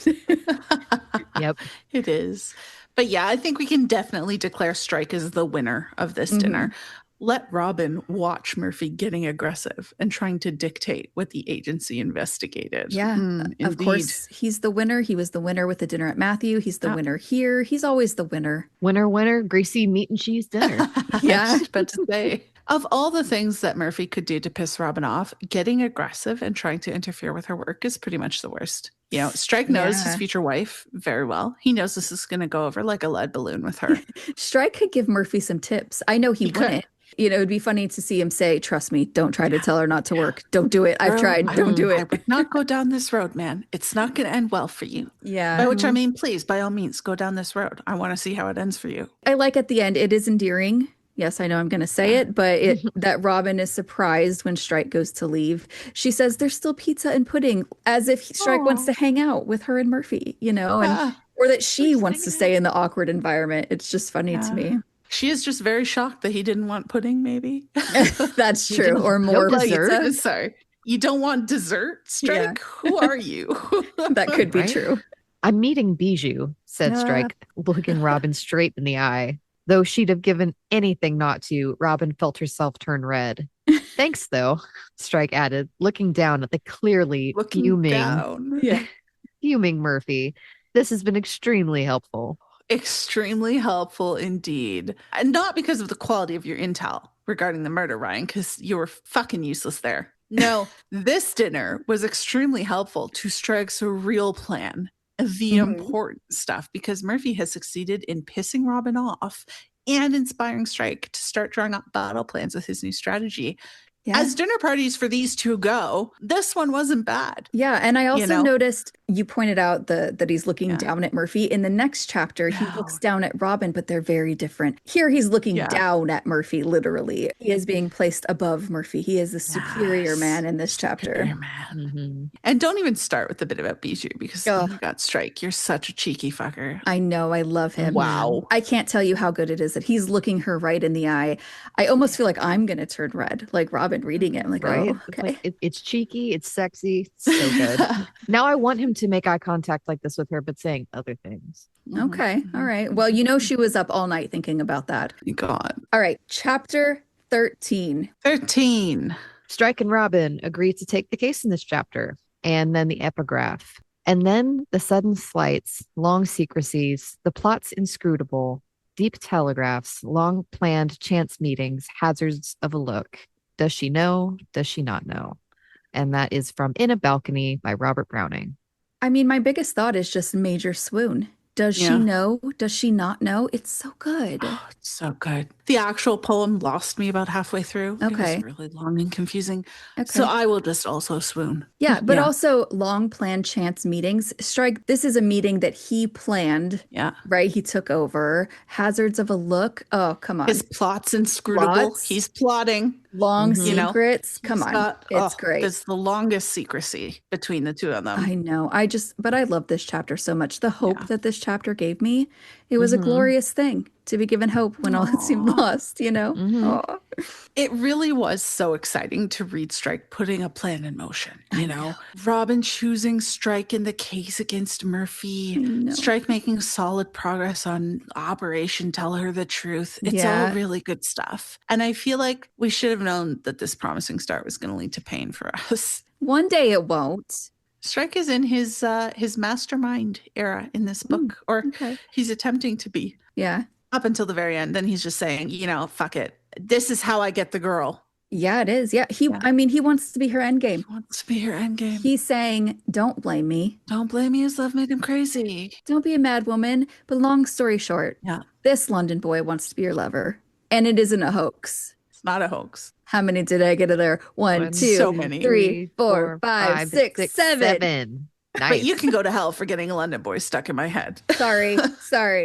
Yep. It is. But yeah, I think we can definitely declare Strike as the winner of this dinner. Let Robin watch Murphy getting aggressive and trying to dictate what the agency investigated. Yeah, of course. He's the winner. He was the winner with the dinner at Matthew. He's the winner here. He's always the winner. Winner, winner, greasy meat and cheese dinner. Yeah. I was about to say. Of all the things that Murphy could do to piss Robin off, getting aggressive and trying to interfere with her work is pretty much the worst. You know, Strike knows his future wife very well. He knows this is going to go over like a lead balloon with her. Strike could give Murphy some tips. I know he wouldn't. You know, it'd be funny to see him say, trust me, don't try to tell her not to work. Don't do it. I've tried. Don't do it. I would not go down this road, man. It's not going to end well for you. Yeah. By which I mean, please, by all means, go down this road. I want to see how it ends for you. I like at the end, it is endearing. Yes, I know I'm going to say it, but that Robin is surprised when Strike goes to leave. She says there's still pizza and pudding, as if Strike wants to hang out with her and Murphy, you know, and or that she wants to stay in the awkward environment. It's just funny to me. She is just very shocked that he didn't want pudding, maybe. That's true. Or more dessert. pizza. Sorry. You don't want dessert, Strike? Yeah. Who are you? That could be true. I'm meeting Bijou, said Strike, looking Robin straight in the eye. Though she'd have given anything not to, Robin felt herself turn red. Thanks, though, Strike added, looking down at the clearly fuming Murphy. This has been extremely helpful. Extremely helpful indeed. And not because of the quality of your intel regarding the murder, Ryan, because you were fucking useless there. No, this dinner was extremely helpful to Strike's real plan. The important stuff, because Murphy has succeeded in pissing Robin off and inspiring Strike to start drawing up battle plans with his new strategy. Yeah. As dinner parties for these two go, this one wasn't bad. Yeah, and I also noticed you pointed out that he's looking down at Murphy. In the next chapter, he looks down at Robin, but they're very different. Here, he's looking down at Murphy, literally. He is being placed above Murphy. He is the superior man in this chapter. Man. And don't even start with the bit about Bijou, because you got Strike. You're such a cheeky fucker. I know. I love him. Wow. I can't tell you how good it is that he's looking her right in the eye. I almost feel like I'm going to turn red, like Robin reading it. I'm like, right? Oh, okay. It's cheeky. It's sexy. It's so good. Now I want him to make eye contact like this with her, but saying other things. Okay. All right. Well, you know, she was up all night thinking about that. God. All right. Chapter 13. 13. Strike and Robin agree to take the case in this chapter. And then the epigraph. And then the sudden slights, long secrecies, the plots inscrutable, deep telegraphs, long planned chance meetings, hazards of a look. Does she know? Does she not know? And that is from In a Balcony by Robert Browning. I mean, my biggest thought is just major swoon. Does she know? Does she not know? It's so good. Oh, it's so good. The actual poem lost me about halfway through. Okay. It was really long and confusing. Okay. So I will just also swoon. Yeah, but also long planned chance meetings. Strike, this is a meeting that he planned. Yeah. Right? He took over. Hazards of a look. Oh, come on. His plot's inscrutable. He's plotting. Long secrets. Come on. It's great. It's the longest secrecy between the two of them. I know. But I love this chapter so much. The hope that this chapter gave me, it was a glorious thing to be given hope when all seemed lost, you know? It really was so exciting to read Strike putting a plan in motion, you know? Robin choosing Strike in the case against Murphy, Strike making solid progress on Operation Tell Her the Truth. It's all really good stuff. And I feel like we should have known that this promising start was going to lead to pain for us. One day it won't. Strike is in his mastermind era in this book, or he's attempting to be. Yeah. Up until the very end. Then he's just saying, you know, fuck it. This is how I get the girl. Yeah, it is. Yeah. Yeah. I mean, he wants to be her endgame. He wants to be her endgame. He's saying, don't blame me. Don't blame me. His love made him crazy. Don't be a mad woman. But long story short, Yeah. this London boy wants to be your lover. And it isn't a hoax. It's not a hoax. How many did I get there? One, two, so many. 3, 4, 5, 6, 7. Nice. But you can go to hell for getting a London boy stuck in my head. Sorry.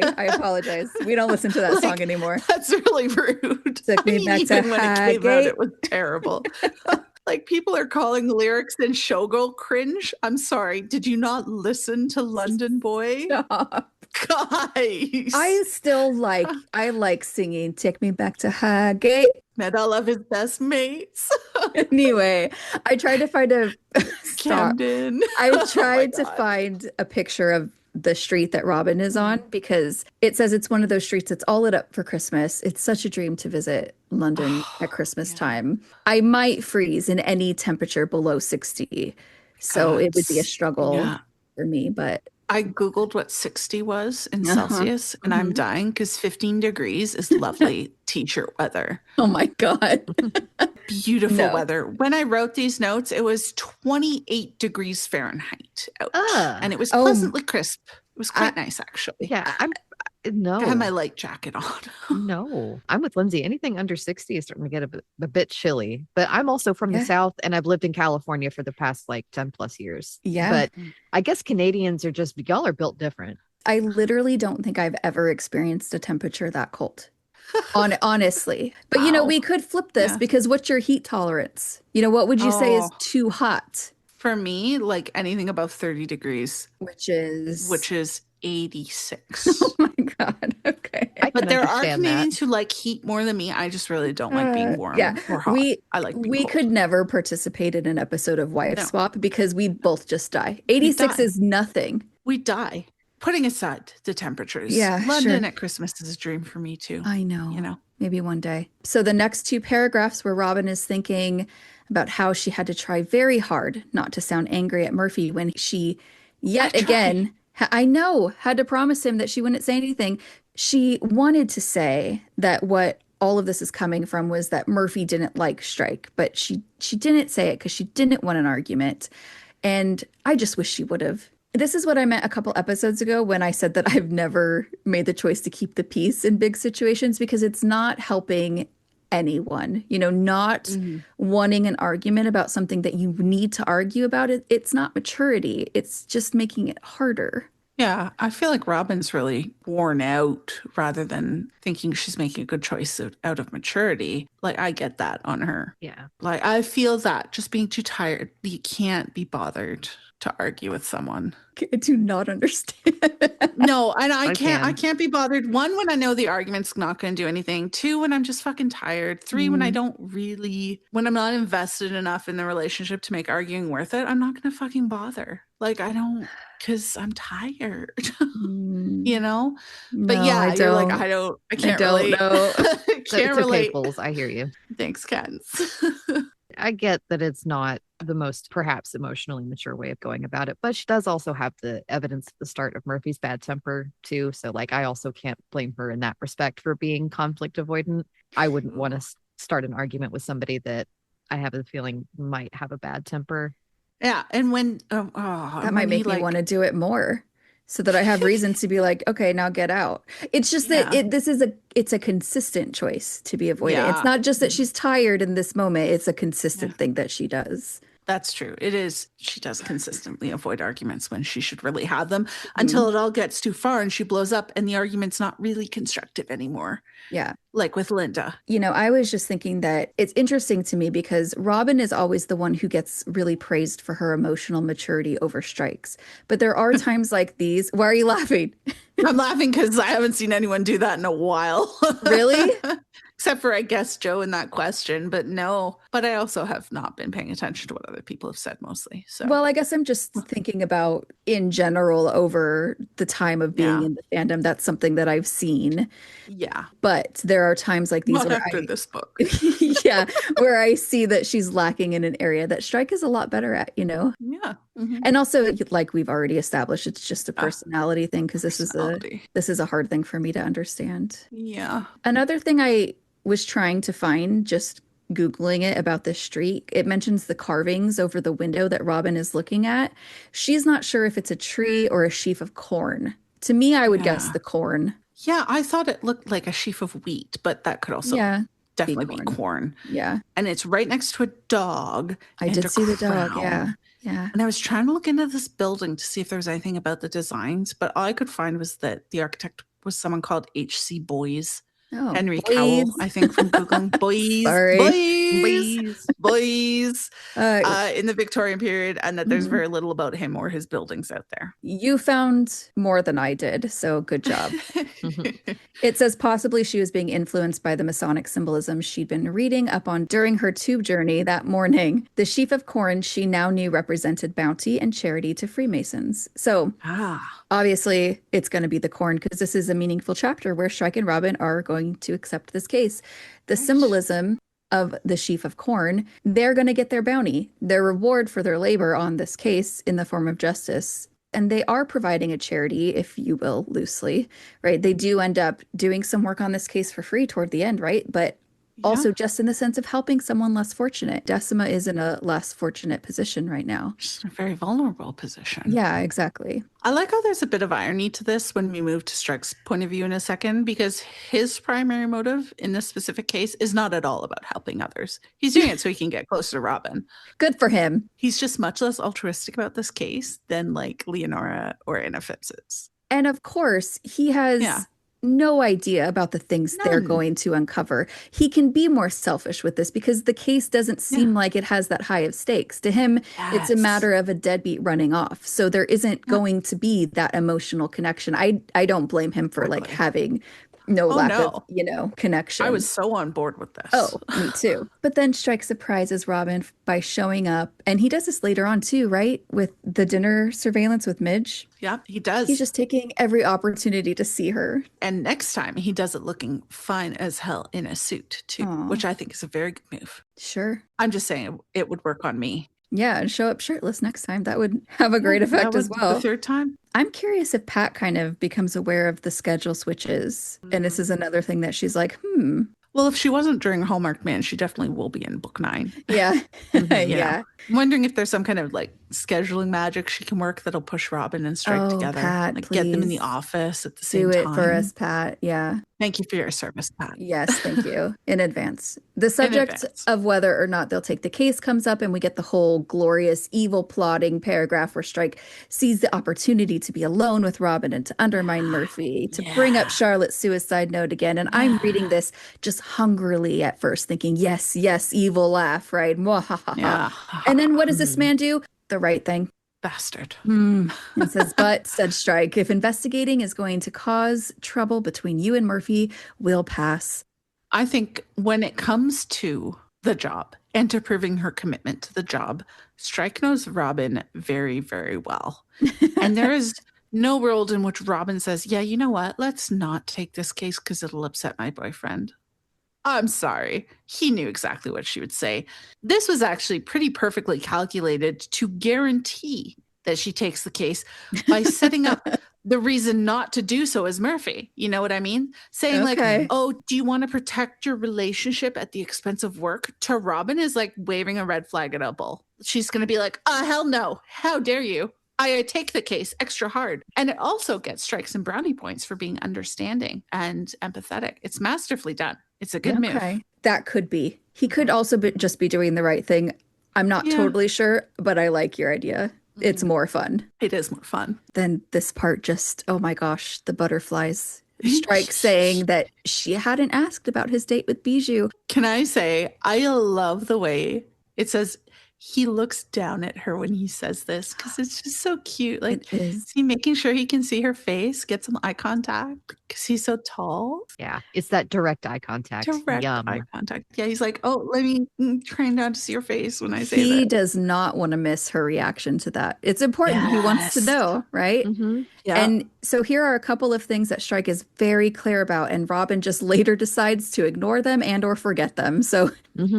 I apologize. We don't listen to that song anymore. That's really rude. Took me back to even when it came out, Highgate. it was terrible. Like, people are calling lyrics in Showgirl cringe. I'm sorry. Did you not listen to London Boy? Stop. Guys. I like singing Take Me Back to Highgate. Met all of his best mates. Anyway, I tried to find a Camden. I tried to find a picture of the street that Robin is on because it says it's one of those streets that's all lit up for Christmas. It's such a dream to visit London at Christmas time. I might freeze in any temperature below 60. So it would be a struggle for me, but I Googled what 60 was in Celsius, and I'm dying because 15 degrees is lovely t-shirt weather. Oh my God. Beautiful weather. When I wrote these notes, it was 28 degrees Fahrenheit out, and it was pleasantly crisp. It was quite nice, actually. Yeah, I had my light jacket on. No, I'm with Lindsay. Anything under 60 is starting to get a bit chilly. But I'm also from the South, and I've lived in California for the past like 10 plus years. Yeah. But I guess Canadians are just, y'all are built different. I literally don't think I've ever experienced a temperature that cold. Honestly. But you know, we could flip this because what's your heat tolerance? You know, what would you say is too hot? For me, like anything above 30 degrees. Which is 86. Oh my God. Okay. But there are Canadians who like heat more than me. I just really don't like being warm or hot. I like being cold. Could never participate in an episode of Wife Swap because we both just die. 86 is nothing. We die. Putting aside the temperatures. Yeah, London at Christmas is a dream for me too. I know. You know. Maybe one day. So the next 2 paragraphs where Robin is thinking about how she had to try very hard not to sound angry at Murphy when she yet again had to promise him that she wouldn't say anything. She wanted to say that what all of this is coming from was that Murphy didn't like Strike, but she didn't say it because she didn't want an argument. And I just wish she would have. This is what I meant a couple episodes ago when I said that I've never made the choice to keep the peace in big situations because it's not helping anyone, you know, not wanting an argument about something that you need to argue about. It's not maturity. It's just making it harder. Yeah, I feel like Robin's really worn out rather than thinking she's making a good choice out of maturity. Like, I get that on her. Yeah. Like, I feel that just being too tired, you can't be bothered to argue with someone. I do not understand. No, and I can't be bothered. 1, when I know the argument's not going to do anything. 2, when I'm just fucking tired. 3, when I'm not invested enough in the relationship to make arguing worth it, I'm not going to fucking bother. Like, I don't, because I'm tired, you know? But no, yeah, you're like, I can't relate. Know. Can't relate. Okay, Fools, I hear you. Thanks, Cats. I get that it's not the most perhaps emotionally mature way of going about it, but she does also have the evidence at the start of Murphy's bad temper too. So like, I also can't blame her in that respect for being conflict avoidant. I wouldn't want to start an argument with somebody that I have a feeling might have a bad temper. Yeah. And when, that might make me want to do it more so that I have reasons to be like, okay, now get out. It's just that it's a consistent choice to be avoided. It's not just that she's tired in this moment. It's a consistent thing that she does. That's true. It is. She does consistently avoid arguments when she should really have them until it all gets too far and she blows up and the argument's not really constructive anymore. Yeah. Like with Linda. You know, I was just thinking that it's interesting to me because Robin is always the one who gets really praised for her emotional maturity over Strikes. But there are times like these. Why are you laughing? I'm laughing because I haven't seen anyone do that in a while. Really? Except for, I guess, Joe in that question. But no. But I also have not been paying attention to what other people have said mostly. So, well, I guess I'm just thinking about in general over the time of being in the fandom. That's something that I've seen. Yeah. But there are times like these not after this book. where I see that she's lacking in an area that Strike is a lot better at, you know? Yeah. And also, like we've already established, it's just a personality thing because this is a hard thing for me to understand. Yeah. Another thing I was trying to find just Googling it about this street, it mentions the carvings over the window that Robin is looking at. She's not sure if it's a tree or a sheaf of corn. To me, I would guess the corn. Yeah, I thought it looked like a sheaf of wheat, but that could also definitely be corn. Yeah. And it's right next to a dog. I did see the dog. Yeah. Yeah. And I was trying to look into this building to see if there was anything about the designs, but all I could find was that the architect was someone called H.C. Boyes. Oh, Henry Cowell, I think, from Googling. Boys, boys, in the Victorian period, and that there's very little about him or his buildings out there. You found more than I did, so good job. It says possibly she was being influenced by the Masonic symbolism she'd been reading up on during her tube journey that morning. The sheaf of corn she now knew represented bounty and charity to Freemasons. So obviously it's going to be the corn, because this is a meaningful chapter where Strike and Robin are going to accept this case. The symbolism of the sheaf of corn, they're going to get their bounty, their reward for their labor on this case in the form of justice. And they are providing a charity, if you will, loosely, right? They do end up doing some work on this case for free toward the end, right? But also just in the sense of helping someone less fortunate. Decima is in a less fortunate position right now. She's in a very vulnerable position. Yeah, exactly. I like how there's a bit of irony to this when we move to Strike's point of view in a second, because his primary motive in this specific case is not at all about helping others. He's doing it so he can get closer to Robin. Good for him. He's just much less altruistic about this case than like Leonora or Anna Phipps is. And of course, he has no idea about the things they're going to uncover. He can be more selfish with this because the case doesn't seem like it has that high of stakes. To him, it's a matter of a deadbeat running off. So there isn't going to be that emotional connection. I don't blame him for like having lack of, connection. I was so on board with this. Oh, me too. But then Strike surprises Robin by showing up. And he does this later on too, right? With the dinner surveillance with Midge. Yeah, he does. He's just taking every opportunity to see her. And next time he does it looking fine as hell in a suit too, which I think is a very good move. Sure. I'm just saying it would work on me. Yeah, and show up shirtless next time. That would have a great effect as well. The third time? I'm curious if Pat kind of becomes aware of the schedule switches. And this is another thing that she's like, Well, if she wasn't during Hallmarked Man, she definitely will be in book 9. Yeah. Yeah. I'm wondering if there's some kind of like scheduling magic she can work that'll push Robin and Strike together. Pat, like please. get them in the office at the same time. time. Do it for us, Pat. Yeah. Thank you for your service, Pat. Yes, thank you. In advance. The subject of whether or not they'll take the case comes up, and we get the whole glorious evil plotting paragraph where Strike sees the opportunity to be alone with Robin and to undermine Murphy, to bring up Charlotte's suicide note again. And I'm reading this just hungrily at first, thinking, yes, evil laugh, right? Yeah. And then what does this man do? The right thing. Bastard. It says, but, said Strike, if investigating is going to cause trouble between you and Murphy, we'll pass. I think when it comes to the job and to proving her commitment to the job, Strike knows Robin very, very well. And there is no world in which Robin says, yeah, you know what? Let's not take this case because it'll upset my boyfriend. I'm sorry. He knew exactly what she would say. This was actually pretty perfectly calculated to guarantee that she takes the case by setting up the reason not to do so as Murphy. You know what I mean? Saying like, oh, do you want to protect your relationship at the expense of work? To Robin is like waving a red flag at a bull. She's going to be like, hell no. How dare you? I take the case extra hard. And it also gets Strikes and brownie points for being understanding and empathetic. It's masterfully done. It's a good move. That could be. He could also just be doing the right thing. I'm not totally sure, but I like your idea. It's more fun. It is more fun. Then this part just, oh my gosh, the butterflies. Strike saying that she hadn't asked about his date with Bijou. Can I say, I love the way it says he looks down at her when he says this, because it's just so cute. Like, is he making sure he can see her face, get some eye contact because he's so tall? Yeah, it's that direct eye contact. Eye contact. Yeah, he's like, oh, let me try not to see your face when I say that. He does not want to miss her reaction to that. It's important. He wants to know, right? Yeah. And so here are a couple of things that Strike is very clear about, and Robin just later decides to ignore them and or forget them. So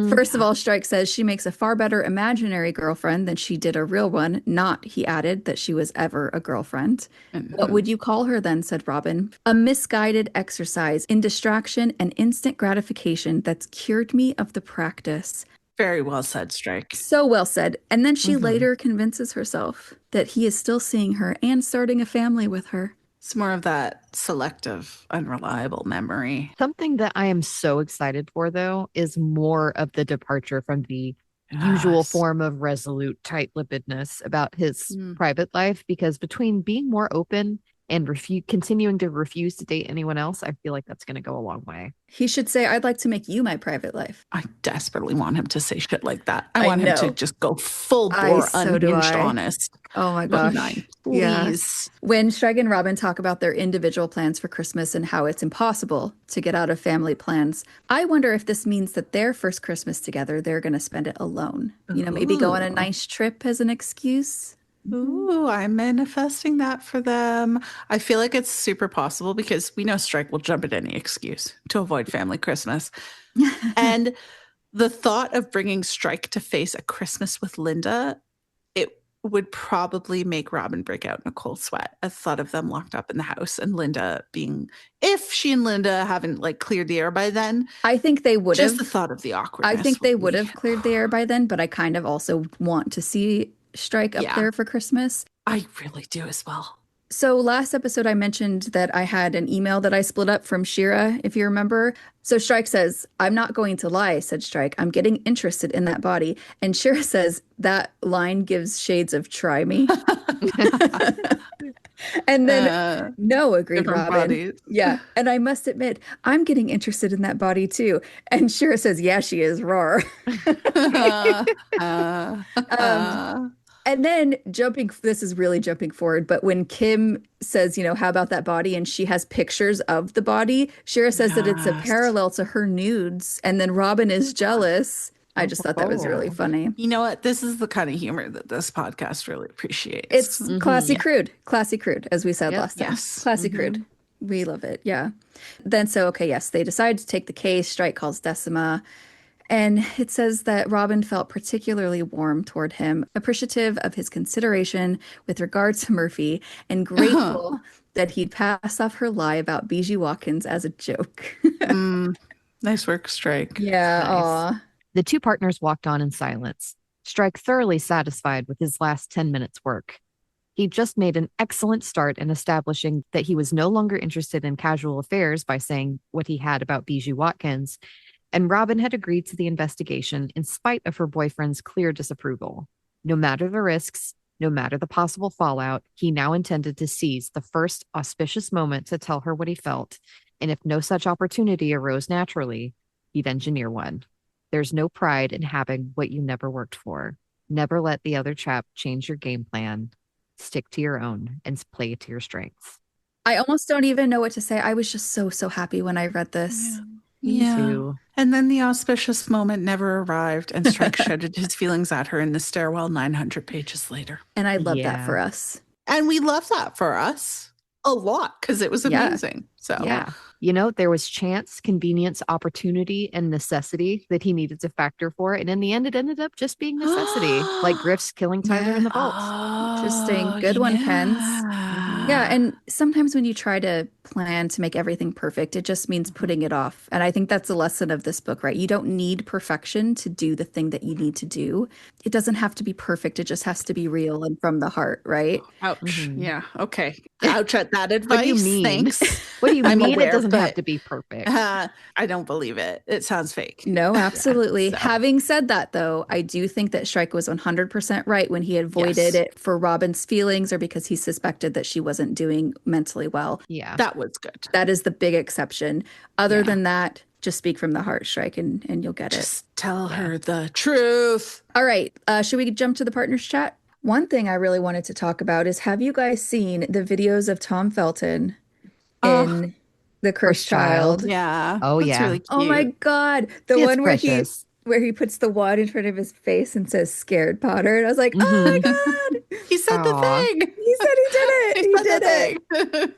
first of all, Strike says she makes a far better imaginary imaginary girlfriend than she did a real one. Not, he added, that she was ever a girlfriend. What would you call her then, said Robin. A misguided exercise in distraction and instant gratification that's cured me of the practice. Very well said, Strike. So well said. And then she later convinces herself that he is still seeing her and starting a family with her. It's more of that selective, unreliable memory. Something that I am so excited for, though, is more of the departure from the usual form of resolute tight-lippedness about his private life, because between being more open and continuing to refuse to date anyone else, I feel like that's going to go a long way. He should say, I'd like to make you my private life. I desperately want him to say shit like that. I want him to just go full bore, so unhinged, honest. Oh my gosh. Please. Yeah. When Strike and Robin talk about their individual plans for Christmas and how it's impossible to get out of family plans, I wonder if this means that their first Christmas together, they're going to spend it alone. You know, maybe go on a nice trip as an excuse. Ooh, I'm manifesting that for them. I feel like it's super possible because we know Strike will jump at any excuse to avoid family Christmas. And the thought of bringing Strike to face a Christmas with Linda, it would probably make Robin break out in a cold sweat at the thought of them locked up in the house and Linda being, if she and Linda haven't like cleared the air by then. I think they would have. Just the thought of the awkwardness. I think they would have cleared the air by then, but I kind of also want to see Strike up there for Christmas. I really do as well. So last episode, I mentioned that I had an email that I split up from Shira, if you remember. So Strike says, I'm not going to lie, said Strike. I'm getting interested in that body. And Shira says, that line gives shades of try me. And then, no, agreed Robin. Bodies. Yeah. And I must admit, I'm getting interested in that body too. And Shira says, yeah, she is, roar. And then this is really jumping forward, but when Kim says, you know, how about that body? And she has pictures of the body, Shira says that it's a parallel to her nudes. And then Robin is jealous. I just thought that was really funny. You know what? This is the kind of humor that this podcast really appreciates. It's classy crude, as we said last time. Yes. Classy crude. We love it. Yeah. Then they decide to take the case. Strike calls Decima. And it says that Robin felt particularly warm toward him, appreciative of his consideration with regard to Murphy, and grateful that he'd pass off her lie about Bijou Watkins as a joke. Nice work, Strike. Yeah. Nice. The two partners walked on in silence, Strike thoroughly satisfied with his last 10 minutes' work. He'd just made an excellent start in establishing that he was no longer interested in casual affairs by saying what he had about Bijou Watkins, and Robin had agreed to the investigation in spite of her boyfriend's clear disapproval. No matter the risks, no matter the possible fallout, he now intended to seize the first auspicious moment to tell her what he felt, and if no such opportunity arose naturally, he'd engineer one. There's no pride in having what you never worked for. Never let the other chap change your game plan. Stick to your own and play to your strengths. I almost don't even know what to say. I was just so happy when I read this. Me too. And then the auspicious moment never arrived, and Strike shedded his feelings at her in the stairwell 900 pages later. And I love that for us. And we love that for us a lot because it was amazing. So you know, there was chance, convenience, opportunity, and necessity that he needed to factor for. And in the end, it ended up just being necessity, like Griff's killing Tyler in the vault. Interesting. Good one, Pens. Yeah, and sometimes when you try to plan to make everything perfect, it just means putting it off. And I think that's a lesson of this book, right? You don't need perfection to do the thing that you need to do. It doesn't have to be perfect. It just has to be real and from the heart, right? Ouch. Yeah. Okay. Ouch at that advice. What do you mean? Thanks. What do you mean? Aware, it doesn't have to be perfect. I don't believe it. It sounds fake. No, absolutely. Having said that, though, I do think that Strike was 100% right when he avoided it for Robin's feelings or because he suspected that she wasn't doing mentally well. Yeah. That was good. That is the big exception. Other than that, just speak from the heart, Strike, and you'll get just tell her the truth. All right. Should we jump to the partners chat? One thing I really wanted to talk about is, have you guys seen the videos of Tom Felton in The Cursed Child? Yeah. Oh, That's yeah. really cute. Oh, my God. The It's one precious. where he puts the wad in front of his face and says, "Scared Potter." And I was like, oh, my God. He said the thing. He said he did it. He did it.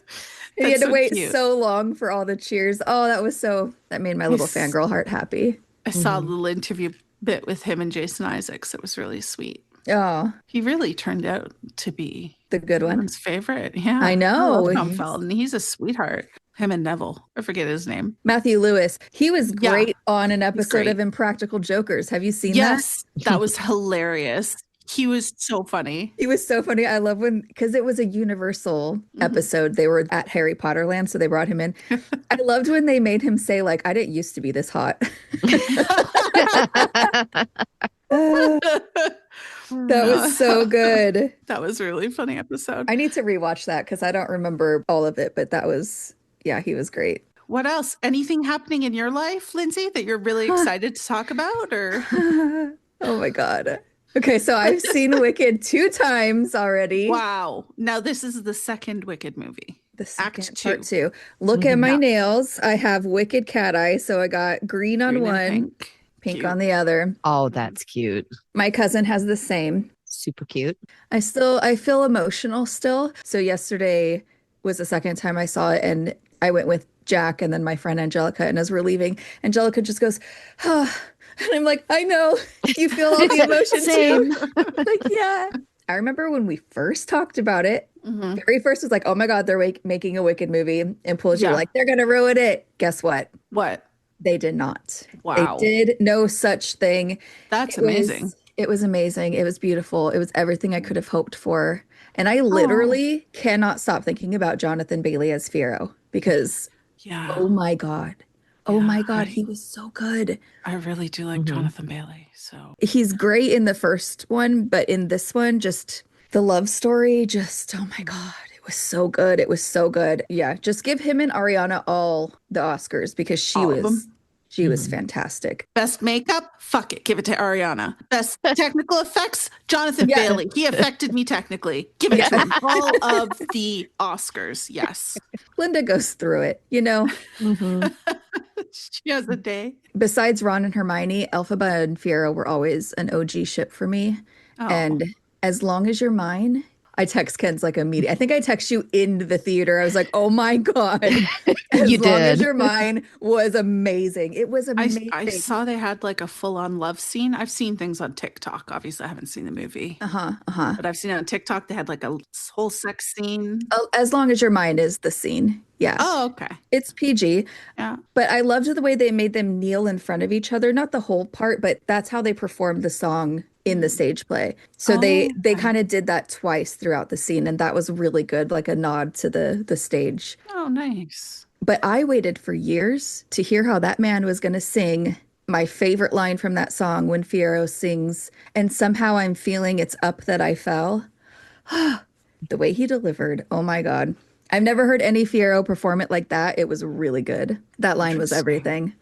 He had to wait cute. so long for all the cheers. Oh, that made my little fangirl heart happy. I saw a little interview bit with him and Jason Isaacs. It was really sweet. Oh, he really turned out to be the good one. Everyone's favorite. Yeah. I know. love Tom Felton. He's a sweetheart. Him and Neville. I forget his name. Matthew Lewis. He was great on an episode of Impractical Jokers. Have you seen that? Yes, that was hilarious. He was so funny. He was so funny. I love when, because it was a Universal episode. They were at Harry Potter Land, so they brought him in. I loved when they made him say, like, I didn't used to be this hot. That was so good. That was a really funny episode. I need to rewatch that because I don't remember all of it, but that was, yeah, he was great. What else? Anything happening in your life, Lindsay, that you're really excited to talk about? Or oh my God. Okay, so I've seen Wicked 2 times already. Wow. Now this is the second Wicked movie. The second part 2. Look at my nails. I have Wicked cat eye, so I got green on one, pink on the other. Oh, that's cute. My cousin has the same. Super cute. I feel emotional still. So yesterday was the second time I saw it, and I went with Jack and then my friend Angelica, and as we're leaving, Angelica just goes, oh. And I'm like, I know, you feel all the emotion too. Like, yeah. I remember when we first talked about it, very first was like, oh my God, they're making a Wicked movie. And Pools, you were like, they're going to ruin it. Guess what? What? They did not. Wow. They did no such thing. That's amazing. It was amazing. It was beautiful. It was everything I could have hoped for. And I literally cannot stop thinking about Jonathan Bailey as Fiyero because, oh my God. Oh my God, he was so good. I really do like Jonathan Bailey. So he's great in the first one, but in this one, just the love story, just, oh my God, it was so good. It was so good. Yeah, just give him and Ariana all the Oscars because she was fantastic. Best makeup? Fuck it. Give it to Ariana. Best technical effects? Jonathan Bailey. He affected me technically. Give it to him. All of the Oscars. Yes. Linda goes through it, you know. She has a day. Besides Ron and Hermione, Elphaba and Fiyero were always an OG ship for me. Oh. And As Long as You're Mine, I text Ken's like immediately. I think I text you in the theater. I was like, oh my God. As Long as You're Mine was amazing. It was amazing. I saw they had like a full-on love scene. I've seen things on TikTok. Obviously, I haven't seen the movie. But I've seen it on TikTok. They had like a whole sex scene. Oh, As Long as You're Mine is the scene. Yeah. Oh, okay. It's PG. Yeah. But I loved the way they made them kneel in front of each other. Not the whole part, but that's how they performed the song in the stage play. So they kind of did that twice throughout the scene, and that was really good, like a nod to the stage. Oh, nice. But I waited for years to hear how that man was going to sing my favorite line from that song when Fiyero sings, and somehow I'm feeling it's up that I fell. The way he delivered, oh my God. I've never heard any Fiyero perform it like that. It was really good. That line was everything.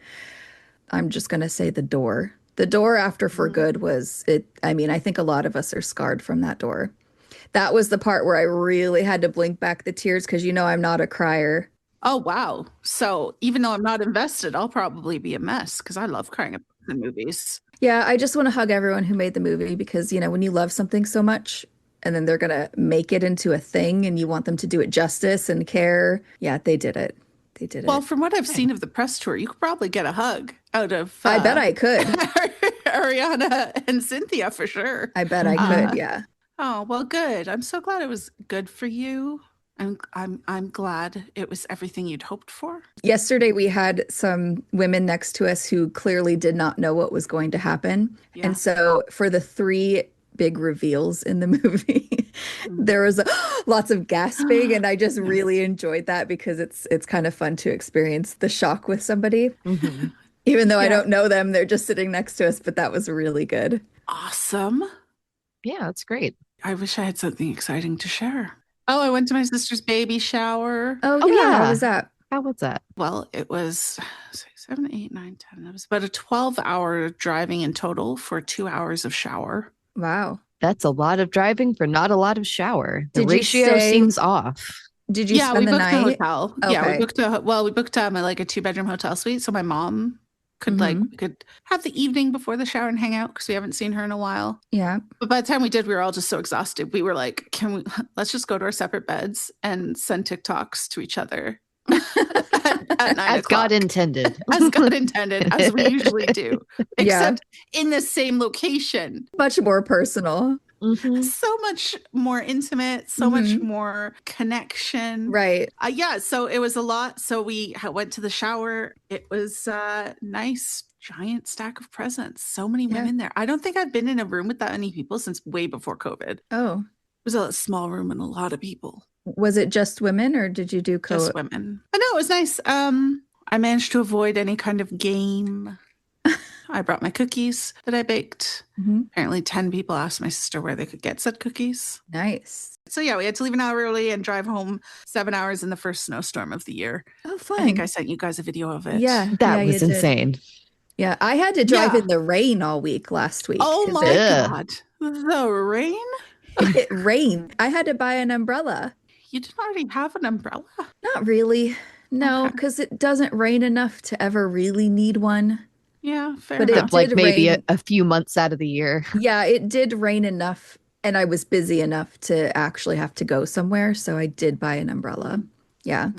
I'm just going to say The Door. The door after For Good was it. I mean, I think a lot of us are scarred from that door. That was the part where I really had to blink back the tears because, you know, I'm not a crier. Oh, wow. So even though I'm not invested, I'll probably be a mess because I love crying about the movies. Yeah, I just want to hug everyone who made the movie because, you know, when you love something so much and then they're going to make it into a thing and you want them to do it justice and care. Yeah, they did it. They did it. Well, from what I've seen of the press tour, you could probably get a hug out of... I bet I could. Ariana and Cynthia, for sure. I bet I could, yeah. Oh, well, good. I'm so glad it was good for you. I'm glad it was everything you'd hoped for. Yesterday, we had some women next to us who clearly did not know what was going to happen. Yeah. And so for the 3 big reveals in the movie, there was lots of gasping, and I just really enjoyed that because it's kind of fun to experience the shock with somebody. Even though I don't know them, they're just sitting next to us, but that was really good. Awesome. Yeah, that's great. I wish I had something exciting to share. Oh, I went to my sister's baby shower. Oh yeah. How was that? How was that? Well, it was 7, 8, 9, 10. It was about a 12-hour driving in total for 2 hours of shower. Wow. That's a lot of driving for not a lot of shower. The ratio seems off. Did you spend the night? We booked a hotel. Okay. Yeah, we booked like a 2-bedroom hotel suite. So my mom could we could have the evening before the shower and hang out because we haven't seen her in a while. Yeah. But by the time we did, we were all just so exhausted. We were like, let's just go to our separate beds and send TikToks to each other at 9 As o'clock. God intended. As God intended, as we usually do. Yeah. Except in the same location. Much more personal. Mhm. So much more intimate, so much more connection. Right. Yeah, so it was a lot. So we went to the shower. It was a nice, giant stack of presents. So many women there. I don't think I've been in a room with that many people since way before COVID. Oh. It was a small room and a lot of people. Was it just women or did you do Just women? I know, it was nice. I managed to avoid any kind of game. I brought my cookies that I baked. Apparently 10 people asked my sister where they could get said cookies. Nice. So yeah, we had to leave an hour early and drive home 7 hours in the first snowstorm of the year. Oh, fun. I think I sent you guys a video of it. Yeah. That was insane. Yeah. I had to drive in the rain all week last week. Oh my God. The rain? It rained. I had to buy an umbrella. You didn't already have an umbrella? Not really. No, because it doesn't rain enough to ever really need one. Yeah, fair but enough. It like did maybe rain. a few months out of the year. Yeah, it did rain enough and I was busy enough to actually have to go somewhere. So I did buy an umbrella. Yeah.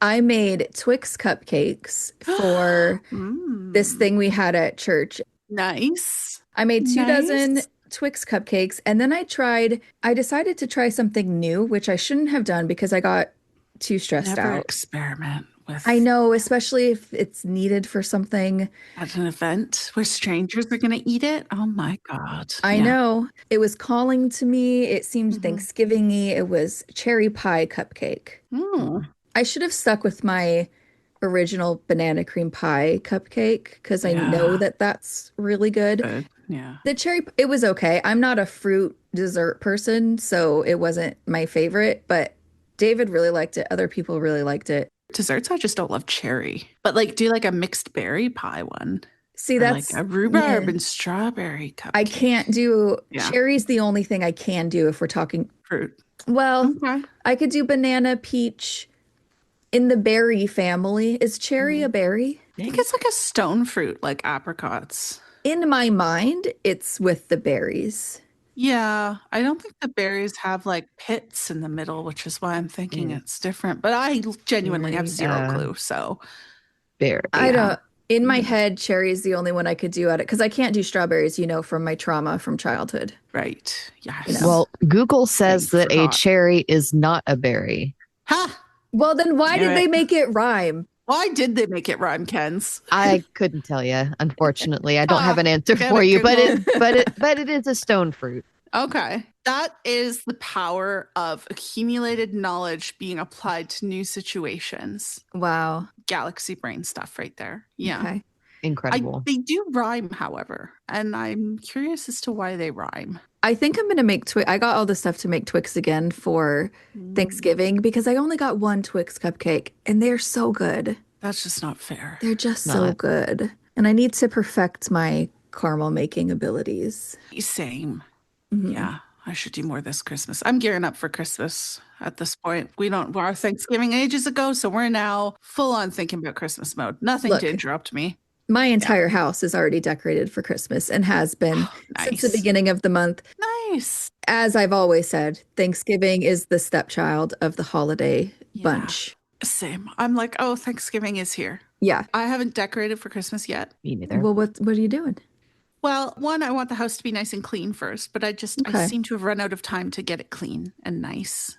I made Twix cupcakes for this thing we had at church. Nice. I made 2 dozen Twix cupcakes and then I decided to try something new, which I shouldn't have done because I got too stressed Never out. Experiment with. I know, especially if it's needed for something. At an event where strangers are going to eat it. Oh my God. I know. It was calling to me. It seemed Thanksgiving-y. It was cherry pie cupcake. I should have stuck with my original banana cream pie cupcake because I know that that's really good. Yeah. The cherry, it was okay. I'm not a fruit dessert person, so it wasn't my favorite, but David really liked it. Other people really liked it. Desserts, I just don't love cherry. But like, do like a mixed berry pie one. See, or that's like a rhubarb and strawberry cupcake. I can't do cherry's the only thing I can do if we're talking fruit. Well, I could do banana, peach in the berry family. Is cherry a berry? I think it's like a stone fruit, like apricots. In my mind, it's with the berries. Yeah, I don't think the berries have like pits in the middle, which is why I'm thinking it's different. But I genuinely have zero clue. So I don't. In my head, cherry is the only one I could do at it because I can't do strawberries, from my trauma from childhood. Right. Yes. Well, Google says that a cherry is not a berry. Ha! Well, then why did they make it rhyme? Why did they make it rhyme, Kens? I couldn't tell you. Unfortunately, I don't have an answer for you, but it is a stone fruit. Okay. That is the power of accumulated knowledge being applied to new situations. Wow. Galaxy brain stuff right there. Yeah. Okay. Incredible. They do rhyme, however, and I'm curious as to why they rhyme. I think I'm going to make Twix. I got all the stuff to make Twix again for Thanksgiving because I only got one Twix cupcake and they're so good. That's just not fair. They're just so good. And I need to perfect my caramel making abilities. Same. Yeah. I should do more this Christmas. I'm gearing up for Christmas at this point. Our Thanksgiving ages ago, so we're now full on thinking about Christmas mode. Nothing to interrupt me. My entire house is already decorated for Christmas and has been since the beginning of the month. Nice. As I've always said, Thanksgiving is the stepchild of the holiday bunch. Same. I'm like, oh, Thanksgiving is here. Yeah. I haven't decorated for Christmas yet. Me neither. Well, what are you doing? Well, one, I want the house to be nice and clean first, but I seem to have run out of time to get it clean and nice.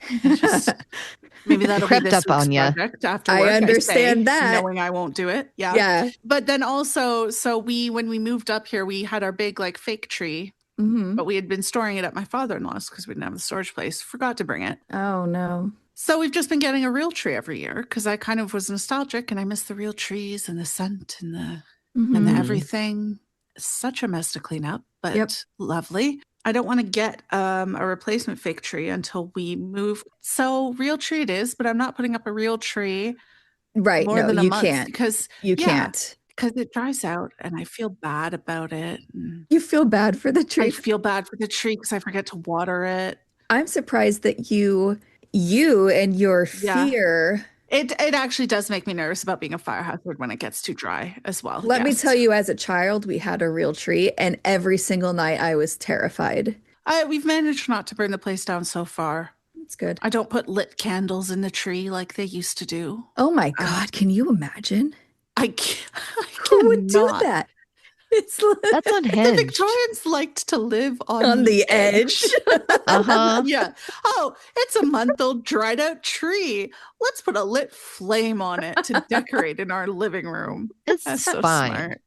Maybe that'll be this week's project after work. I understand that. Knowing I won't do it. Yeah. Yeah. But then also, when we moved up here, we had our big like fake tree, but we had been storing it at my father-in-law's because we didn't have the storage place. Forgot to bring it. Oh, no. So we've just been getting a real tree every year because I kind of was nostalgic and I miss the real trees and the scent and the everything. Such a mess to clean up, but lovely. I don't want to get a replacement fake tree until we move. So real tree it is, but I'm not putting up a real tree more than a month can't. Because you can't. Because it dries out and I feel bad about it. You feel bad for the tree? I feel bad for the tree because I forget to water it. I'm surprised that you and your fear... It actually does make me nervous about being a fire hazard when it gets too dry as well. Let me tell you, as a child, we had a real tree, and every single night I was terrified. We've managed not to burn the place down so far. It's good. I don't put lit candles in the tree like they used to do. Oh my God, can you imagine? I can't. Who would do that? That's The unhinged. Victorians liked to live on the edge. Yeah. Oh, it's a month-old dried out tree. Let's put a lit flame on it to decorate in our living room. It's That's so fine. smart.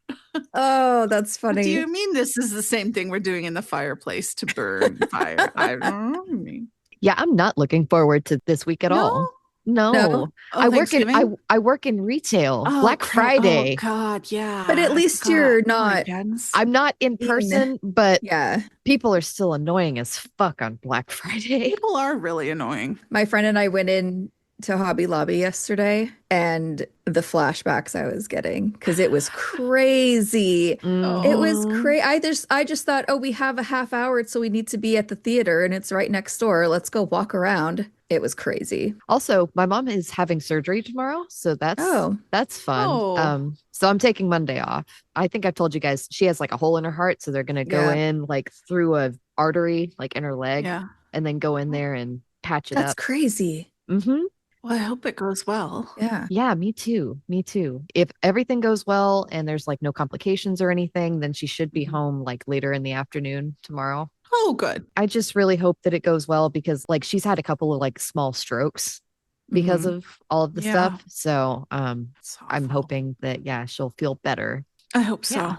Oh, that's funny. Do you mean this is the same thing we're doing in the fireplace to burn fire? I don't know. Yeah, I'm not looking forward to this week at all. No. Oh, I work in Thanksgiving? I work in retail. Oh, Black crap. Friday. Oh, God, yeah. But at I least forgot. you're Poor not. Jens. I'm not in person, but Yeah. people are still annoying as fuck on Black Friday. People are really annoying. My friend and I went in to Hobby Lobby yesterday, and the flashbacks I was getting, because it was crazy. It was crazy. I just thought, oh, we have a half hour, so we need to be at the theater, and it's right next door. Let's go walk around. It was crazy. Also, my mom is having surgery tomorrow, so that's fun. Oh. So I'm taking Monday off. I think I've told you guys she has like a hole in her heart, so they're gonna go in like through a artery like in her leg, and then go in there and patch it up. That's crazy. Mm-hmm. Well, I hope it goes well. Yeah. Yeah, me too. Me too. If everything goes well and there's like no complications or anything, then she should be home like later in the afternoon tomorrow. Oh, good. I just really hope that it goes well because like she's had a couple of like small strokes because of all of the stuff. So I'm hoping that she'll feel better. I hope so. Yeah.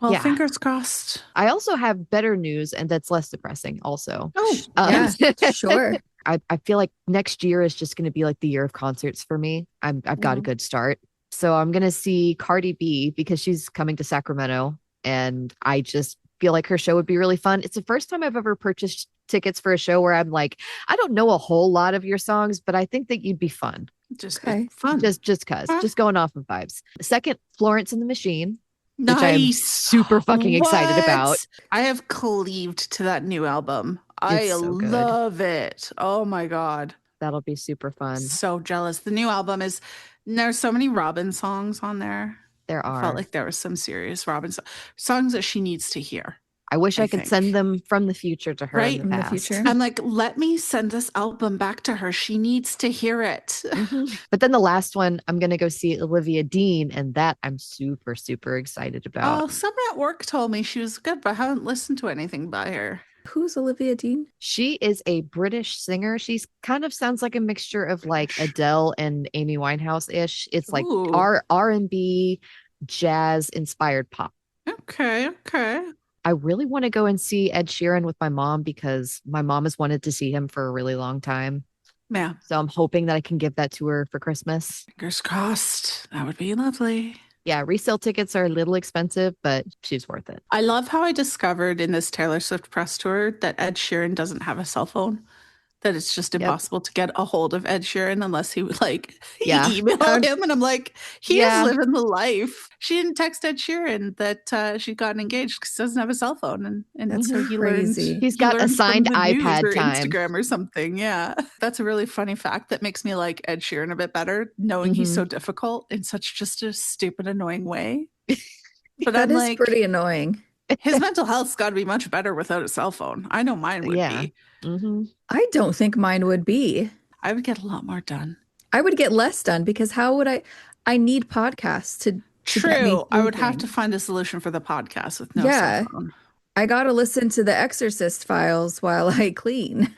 Well, fingers crossed. I also have better news, and that's less depressing also. Oh, yeah, sure. I feel like next year is just going to be like the year of concerts for me. I've got a good start. So I'm going to see Cardi B because she's coming to Sacramento, and I just feel like her show would be really fun. It's the first time I've ever purchased tickets for a show where I'm like, I don't know a whole lot of your songs, but I think that you'd be fun. Just fun. Just going off of vibes. Second, Florence and the Machine. Nice. Which I'm super fucking excited about. I have cleaved to that new album. I love it. Oh my God. That'll be super fun. So jealous. The new album there's so many Robin songs on there. There are. I felt like there was some serious Robin songs that she needs to hear. I wish I could send them from the future to her in the past. future. I'm like, let me send this album back to her. She needs to hear it. But then the last one, I'm going to go see Olivia Dean, and that I'm super, super excited about. Oh, someone at work told me she was good, but I haven't listened to anything by her. Who's Olivia Dean? She is a British singer. She's kind of sounds like a mixture of like Adele and Amy Winehouse-ish. It's like R&B, jazz inspired pop. Okay. I really want to go and see Ed Sheeran with my mom because my mom has wanted to see him for a really long time. Yeah. So I'm hoping that I can give that to her for Christmas. Fingers crossed. That would be lovely. Yeah, resale tickets are a little expensive, but she's worth it. I love how I discovered in this Taylor Swift press tour that Ed Sheeran doesn't have a cell phone. That it's just impossible to get a hold of Ed Sheeran unless he would email him. And I'm like, he is living the life. She didn't text Ed Sheeran that she'd gotten engaged because he doesn't have a cell phone. And that's so crazy. He's got assigned iPad or time. Instagram or something. Yeah. That's a really funny fact that makes me like Ed Sheeran a bit better, knowing he's so difficult in such just a stupid, annoying way. But that is pretty annoying. His mental health's got to be much better without a cell phone. I know mine would be. I don't think mine would be. I would get a lot more done. I would get less done because how would I need podcasts to get me I would have to find a solution for the podcast with no cell phone. I got to listen to the Exorcist files while I clean.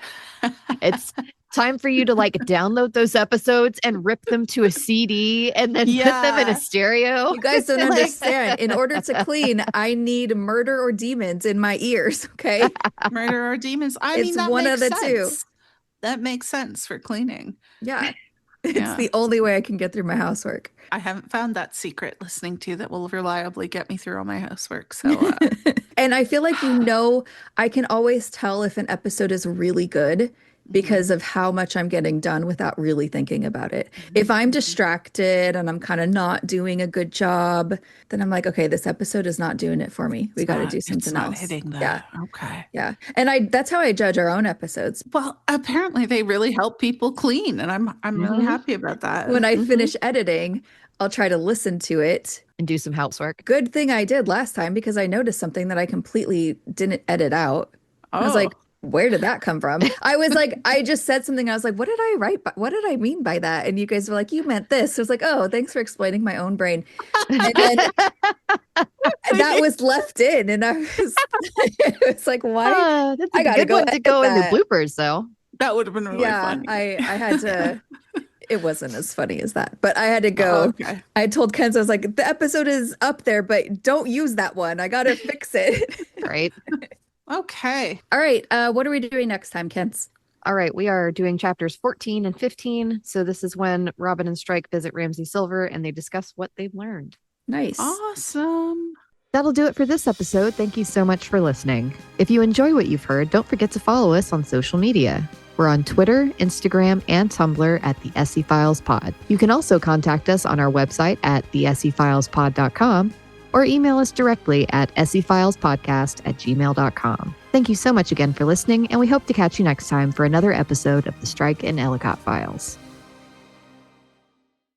It's time for you to like download those episodes and rip them to a CD and then put them in a stereo. You guys don't understand. In order to clean, I need Murder or Demons in my ears. Okay. Murder or Demons. It's one of the two. That makes sense for cleaning. Yeah. It's the only way I can get through my housework. I haven't found that secret listening to that will reliably get me through all my housework. So, and I feel like, I can always tell if an episode is really good because of how much I'm getting done without really thinking about it. If I'm distracted and I'm kind of not doing a good job, then I'm like, okay, this episode is not doing it for me. We got to do something else. Hitting that. Yeah. Okay. Yeah. And that's how I judge our own episodes. Well, apparently they really help people clean, and I'm really happy about that. When I finish editing, I'll try to listen to it and do some housework. Good thing I did last time because I noticed something that I completely didn't edit out. I was like, where did that come from? I was like, I just said something. I was like, what did I write? What did I mean by that? And you guys were like, you meant this. I was like, oh, thanks for explaining my own brain. And then that was left in. And I was, it was like, why? That's a good one to go in the bloopers, though. That would have been really funny. I had to. It wasn't as funny as that, but I had to go. Okay. I told Kenzo, I was like, the episode is up there, but don't use that one. I got to fix it. Right. Okay. All right. What are we doing next time, Kens? All right. We are doing chapters 14 and 15. So this is when Robin and Strike visit Ramsay Silver and they discuss what they've learned. Nice. Awesome. That'll do it for this episode. Thank you so much for listening. If you enjoy what you've heard, don't forget to follow us on social media. We're on Twitter, Instagram, and Tumblr at the SE Files Pod. You can also contact us on our website at thesefilespod.com or email us directly at sefilespodcast@gmail.com. Thank you so much again for listening, and we hope to catch you next time for another episode of the Strike and Ellicott Files.